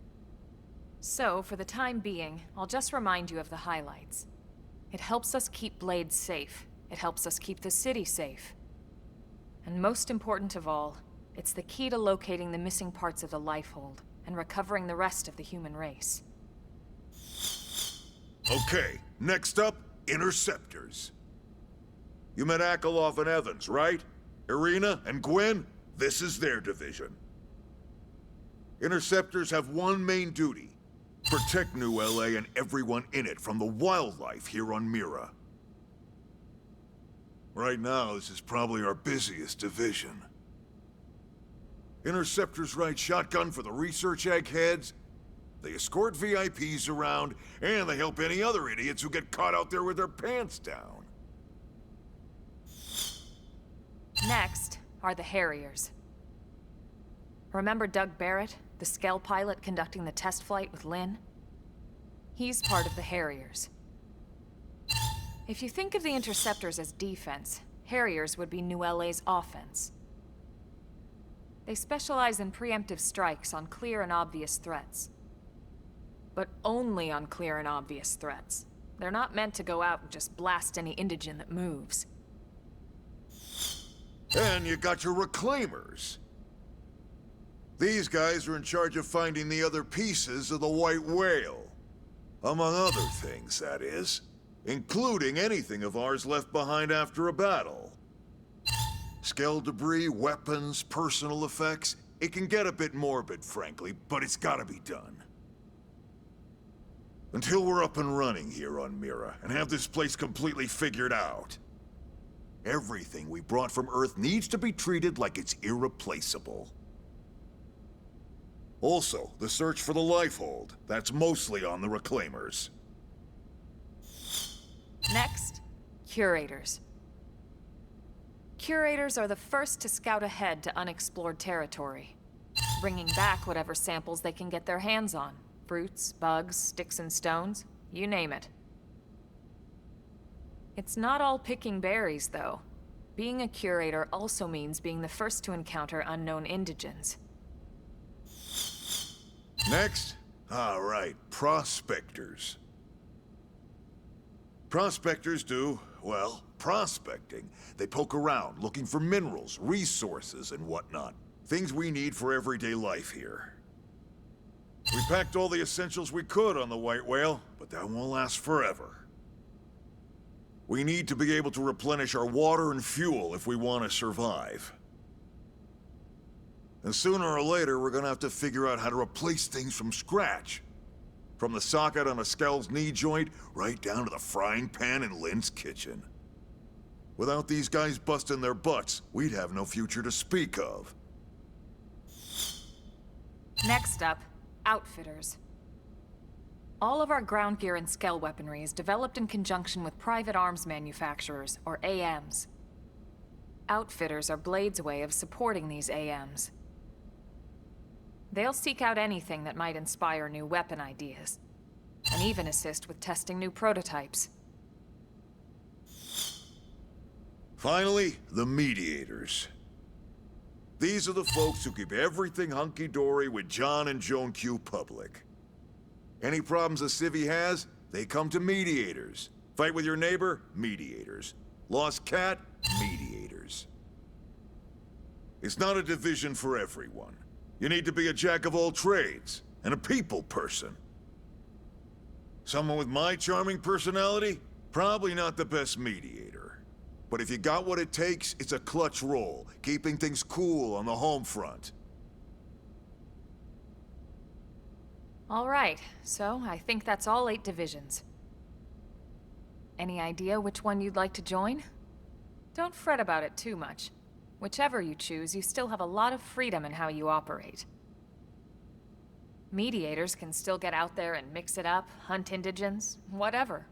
So, for the time being, I'll just remind you of the highlights. It helps us keep Blade safe. It helps us keep the city safe. And most important of all, it's the key to locating the missing parts of the Lifehold and recovering the rest of the human race. Okay, next up, Interceptors. You met Akalov and Evans, right? Irina and Gwen? This is their division. Interceptors have one main duty. Protect New LA and everyone in it from the wildlife here on Mira. Right now, this is probably our busiest division. Interceptors ride shotgun for the research eggheads, they escort VIPs around, and they help any other idiots who get caught out there with their pants down. Next are the Harriers. Remember Doug Barrett, the Skell pilot conducting the test flight with Lynn? He's part of the Harriers. If you think of the Interceptors as defense, Harriers would be New LA's offense. They specialize in preemptive strikes on clear and obvious threats. But only on clear and obvious threats. They're not meant to go out and just blast any indigen that moves. And you got your Reclaimers. These guys are in charge of finding the other pieces of the White Whale. Among other things, that is. Including anything of ours left behind after a battle. Skell debris, weapons, personal effects. It can get a bit morbid, frankly, but it's gotta be done. Until we're up and running here on Mira, and have this place completely figured out. Everything we brought from Earth needs to be treated like it's irreplaceable. Also, the search for the Lifehold. That's mostly on the Reclaimers. Next, Curators. Curators are the first to scout ahead to unexplored territory, bringing back whatever samples they can get their hands on. Fruits, bugs, sticks and stones, you name it. It's not all picking berries, though. Being a curator also means being the first to encounter unknown indigens. Next? All right, Prospectors. Prospectors do, well, prospecting. They poke around, looking for minerals, resources, and whatnot. Things we need for everyday life here. We packed all the essentials we could on the White Whale, but that won't last forever. We need to be able to replenish our water and fuel if we want to survive. And sooner or later, we're gonna have to figure out how to replace things from scratch. From the socket on a Skell's knee joint, right down to the frying pan in Lynn's kitchen. Without these guys busting their butts, we'd have no future to speak of. Next up, Outfitters. All of our ground gear and Skell weaponry is developed in conjunction with private arms manufacturers, or AMs. Outfitters are Blade's way of supporting these AMs. They'll seek out anything that might inspire new weapon ideas, and even assist with testing new prototypes. Finally, the mediators. These are the folks who keep everything hunky-dory with John and Joan Q public. Any problems a civvy has, they come to mediators. Fight with your neighbor? Mediators. Lost cat? Mediators. It's not a division for everyone. You need to be a jack of all trades, and a people person. Someone with my charming personality? Probably not the best mediator. But if you got what it takes, it's a clutch role, keeping things cool on the home front. All right, so I think that's all 8 divisions. Any idea which one you'd like to join? Don't fret about it too much. Whichever you choose, you still have a lot of freedom in how you operate. Mediators can still get out there and mix it up, hunt indigents, whatever.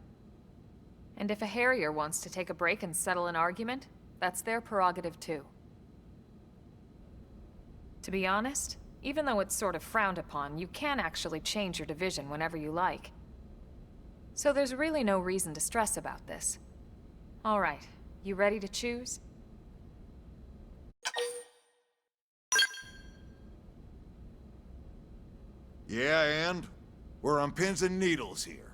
And if a Harrier wants to take a break and settle an argument, that's their prerogative too. To be honest, even though it's sort of frowned upon, you can actually change your division whenever you like. So there's really no reason to stress about this. All right, you ready to choose? Yeah, and? We're on pins and needles here.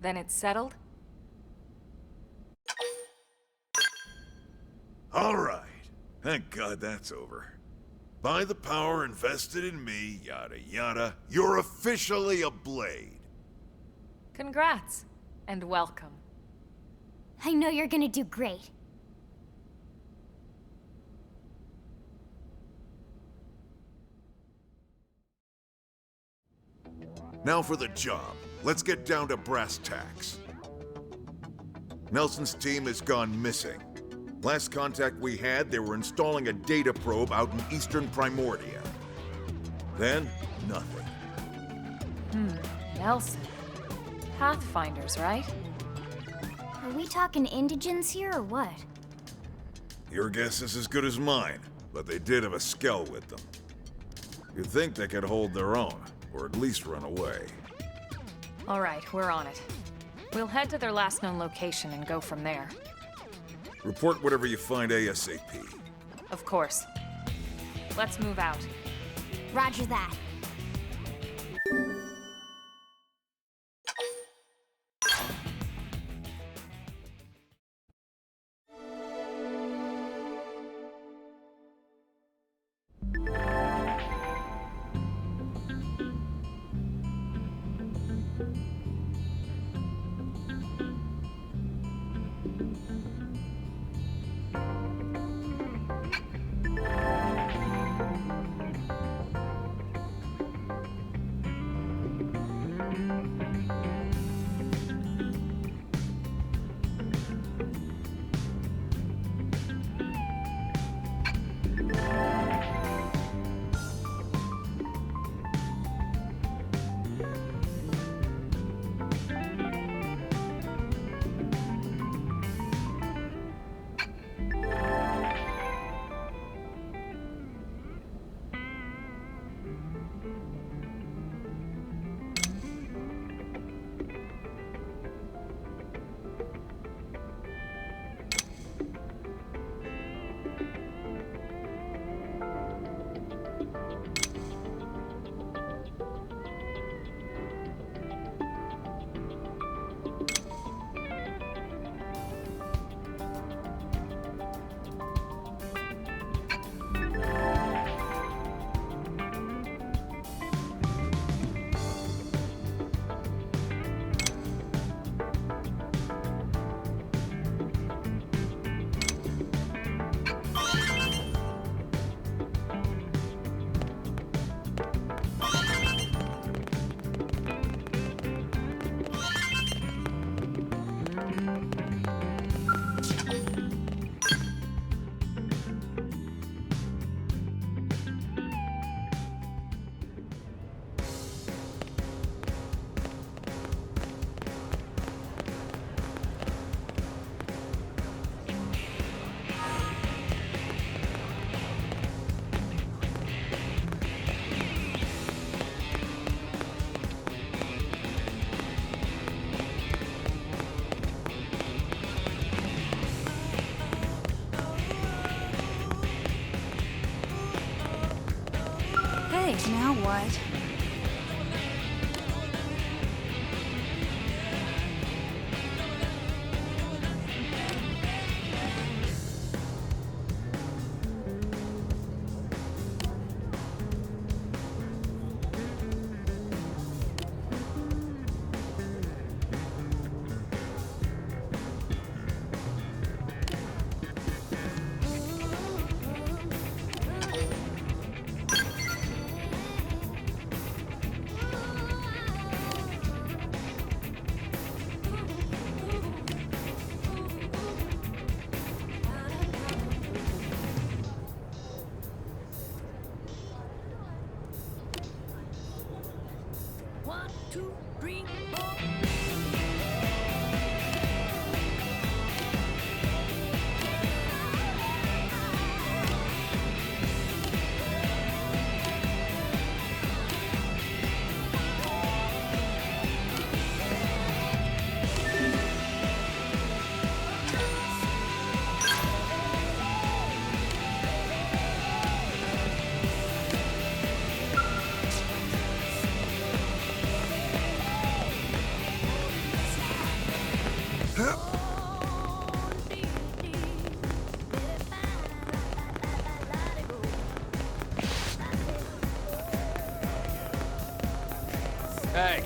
Then it's settled? All right. Thank God that's over. By the power invested in me, yada yada, you're officially a Blade. Congrats, and welcome. I know you're gonna do great. Now for the job. Let's get down to brass tacks. Nelson's team has gone missing. Last contact we had, they were installing a data probe out in eastern Primordia. Then, nothing. Nelson. Pathfinders, right? Are we talking indigents here or what? Your guess is as good as mine, but they did have a skell with them. You'd think they could hold their own, or at least run away. All right, we're on it. We'll head to their last known location and go from there. Report whatever you find ASAP. Of course. Let's move out. Roger that. What? Hey!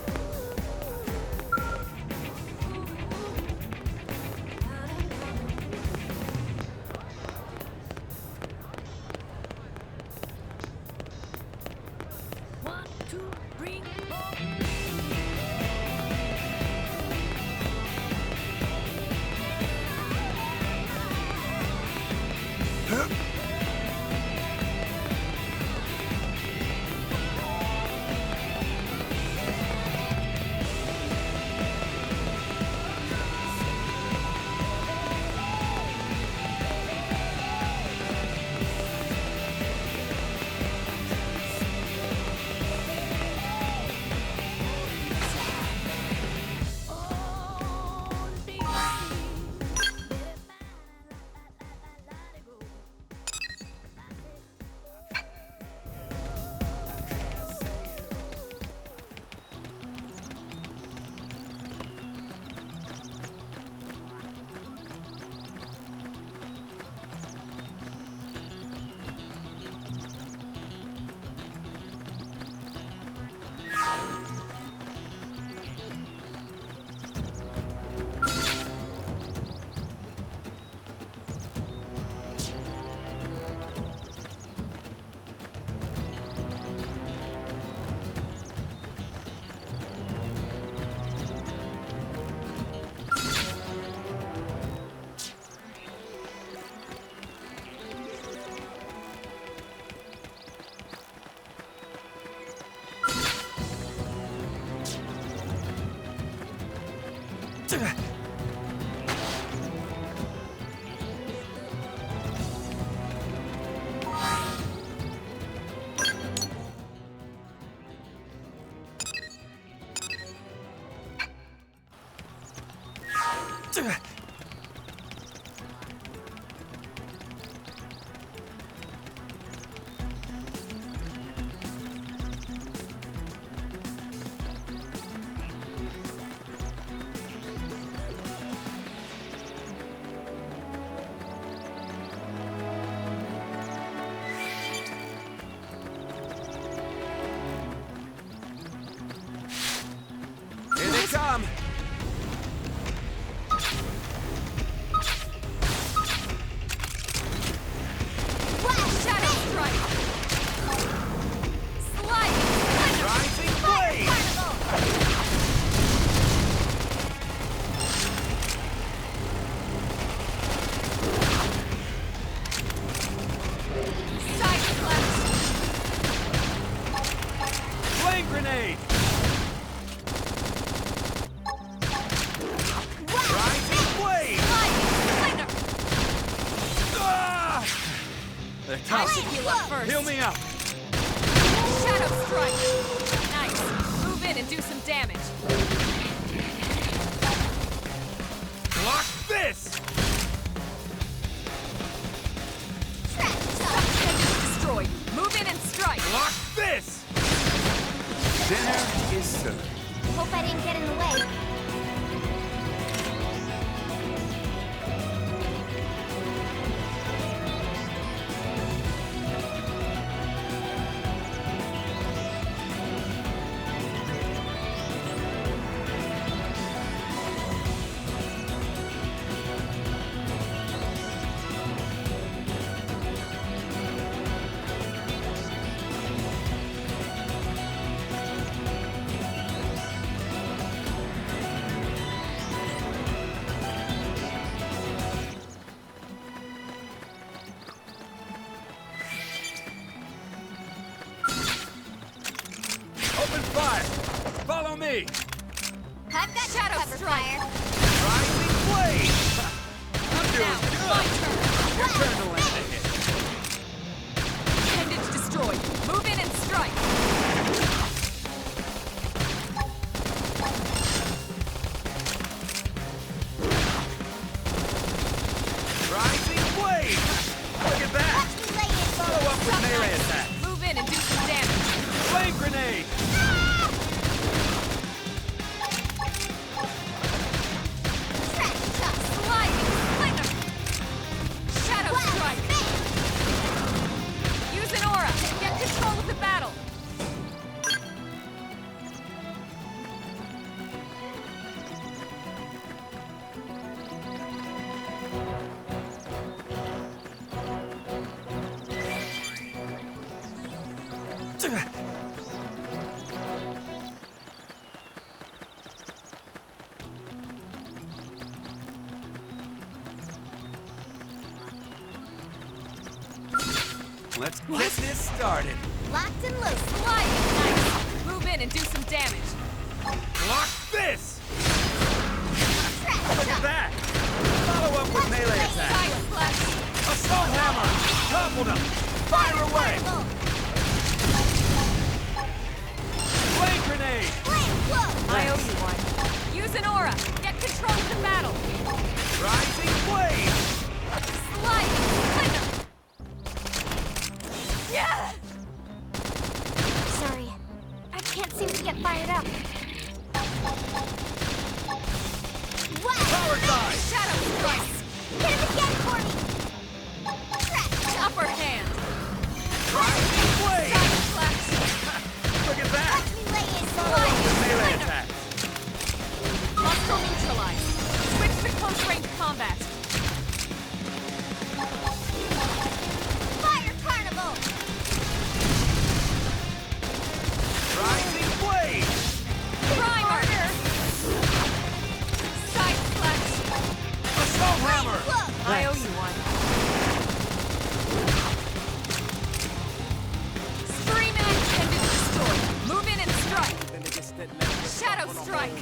Here they come! Rising blade! Flame grenade! Rising blade! Ah! They're tough. You up first. Heal me up! Shadow strike. Nice. Move in and do some damage. Block this! Destroyed. Move in and strike. Block this! cover fire. Rising flame! I'm doing Now, good! my turn. Your turn to land a hit. Appendage destroyed. Move in and strike. Rising flame! Look at that! Watch me lay it. Follow up with Some melee nice. attack. Move in and do some damage. Flame grenade! Trash toss. Sliding splinter. Shadow Wow, strike. man. Use an aura. Get control of the battle. Let's get this started. Locked and loose. Sliding nice. Move in and do some damage. Block this! Trash Look at toss. that! Follow up with melee attack. Side flash. Assault hammer! Toppled him! Fire away! Fireball. Flame grenade! Flame flow. I owe you one. Use an aura. Get control of the battle. Rising flame! Sliding splinter. Yeah! Sorry. I can't seem to get fired up. Wow. Power dive! Shadow strike. Hit him again for me. Trash. Upper hand. Rising flame! Side flash. Look at that! Watch me lay it. Follow up with melee Splinter. attack. Hostile neutralized. Switch to close range combat. Fire carnival. Rising flame! Primer. Side flash. Assault hammer! Flow. I owe you one. Scream and appendage destroyed. Move in and strike. Shadow strike.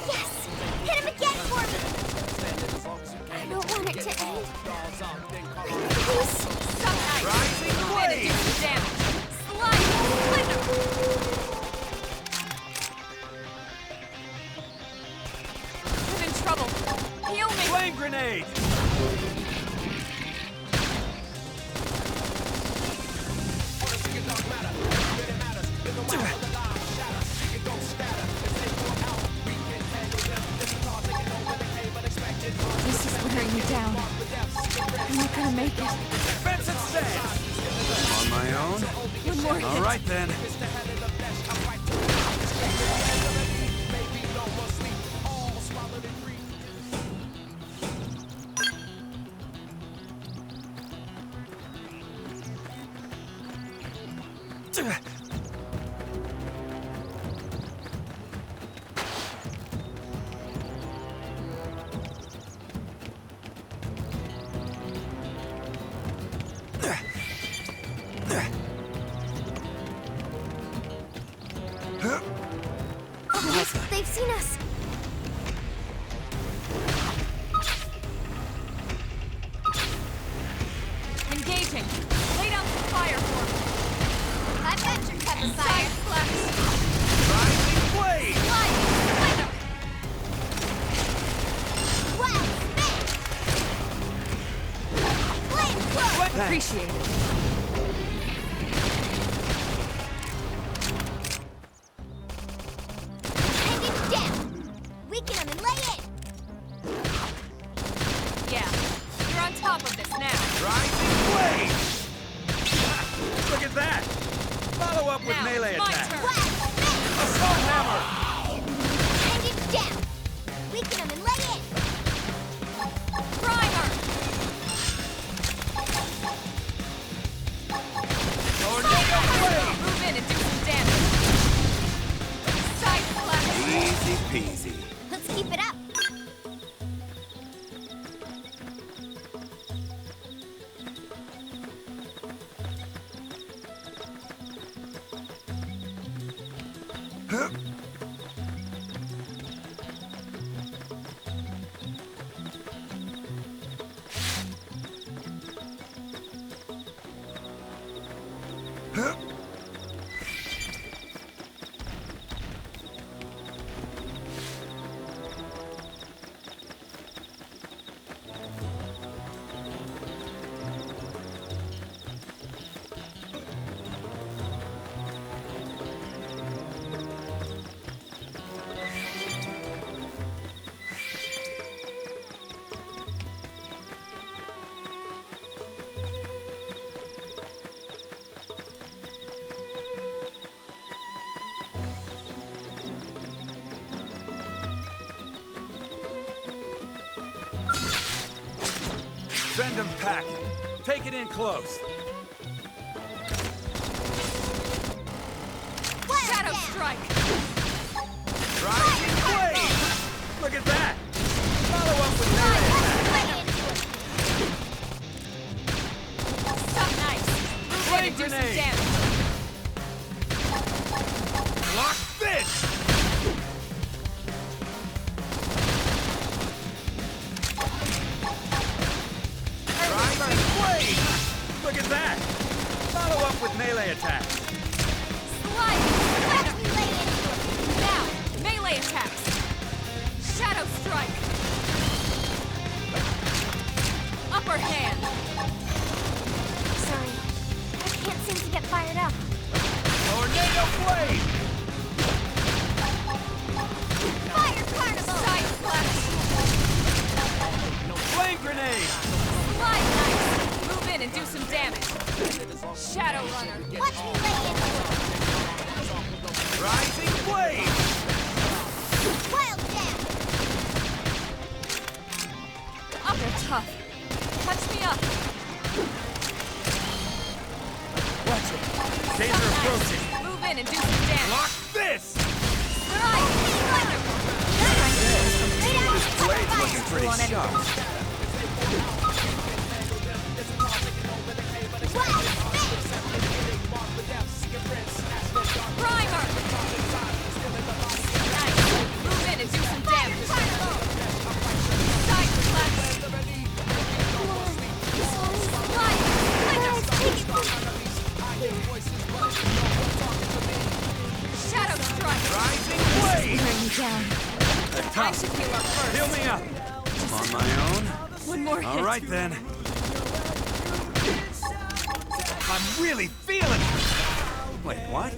Yes. Hit him again for me. I don't want it to end. Please. Some ice. Rising Move in and do flame! some damage. Sliding splinter. I'm in trouble. Heal me. Flame grenade! This is wearing me down. I'm not gonna make it. Defensive stance! On my own? One more hit. All right then. They've seen us. Engaging. Lay down some fire for me. I've got your cover Side fire. flash. Rising flame! Sliding splinter. Wow. Spin. Flame flow. Appreciate it. Hang it down. Weaken him and lay it. Yeah. You're on top of this now. Rising flame! Look at that! Follow up with Now, melee it's my attack. turn. Wow. Spin. Assault hammer! Hang it down. Weaken him and lay it. Primer. Tornado flame! Move in and do some damage. Side flash. Easy peasy. Let's keep it up. Send him packing. Take it in close. Shadow strike! Rising blade! Look at that! Follow up with melee attack. Stuck nice! Move in and do some grenade. damage! Lock this! Rising blade! Look at that! Follow up with melee attack. Slide! Watch me lay into it! Now, melee attacks! Shadow strike! Upper hand! Sorry. I can't seem to get fired up. Tornado blade! Fire carnival! Side slash! Flame grenade! Slide nice! Move in and do some damage! Shadow runner! Watch me lay into it. Rising blade! Wild jam! Upper tough! Touch me up! Watch it! Danger approaching! Move in and do some damage! Lock this! Right! This blade's looking pretty sharp. Primer! Nice! Move in and do some damage! Side slash! Slide! Shadow strike! Rising blade! I should heal up first. Heal me up! On my own? One more hit. All right then. I'm really feeling it! Wait, what?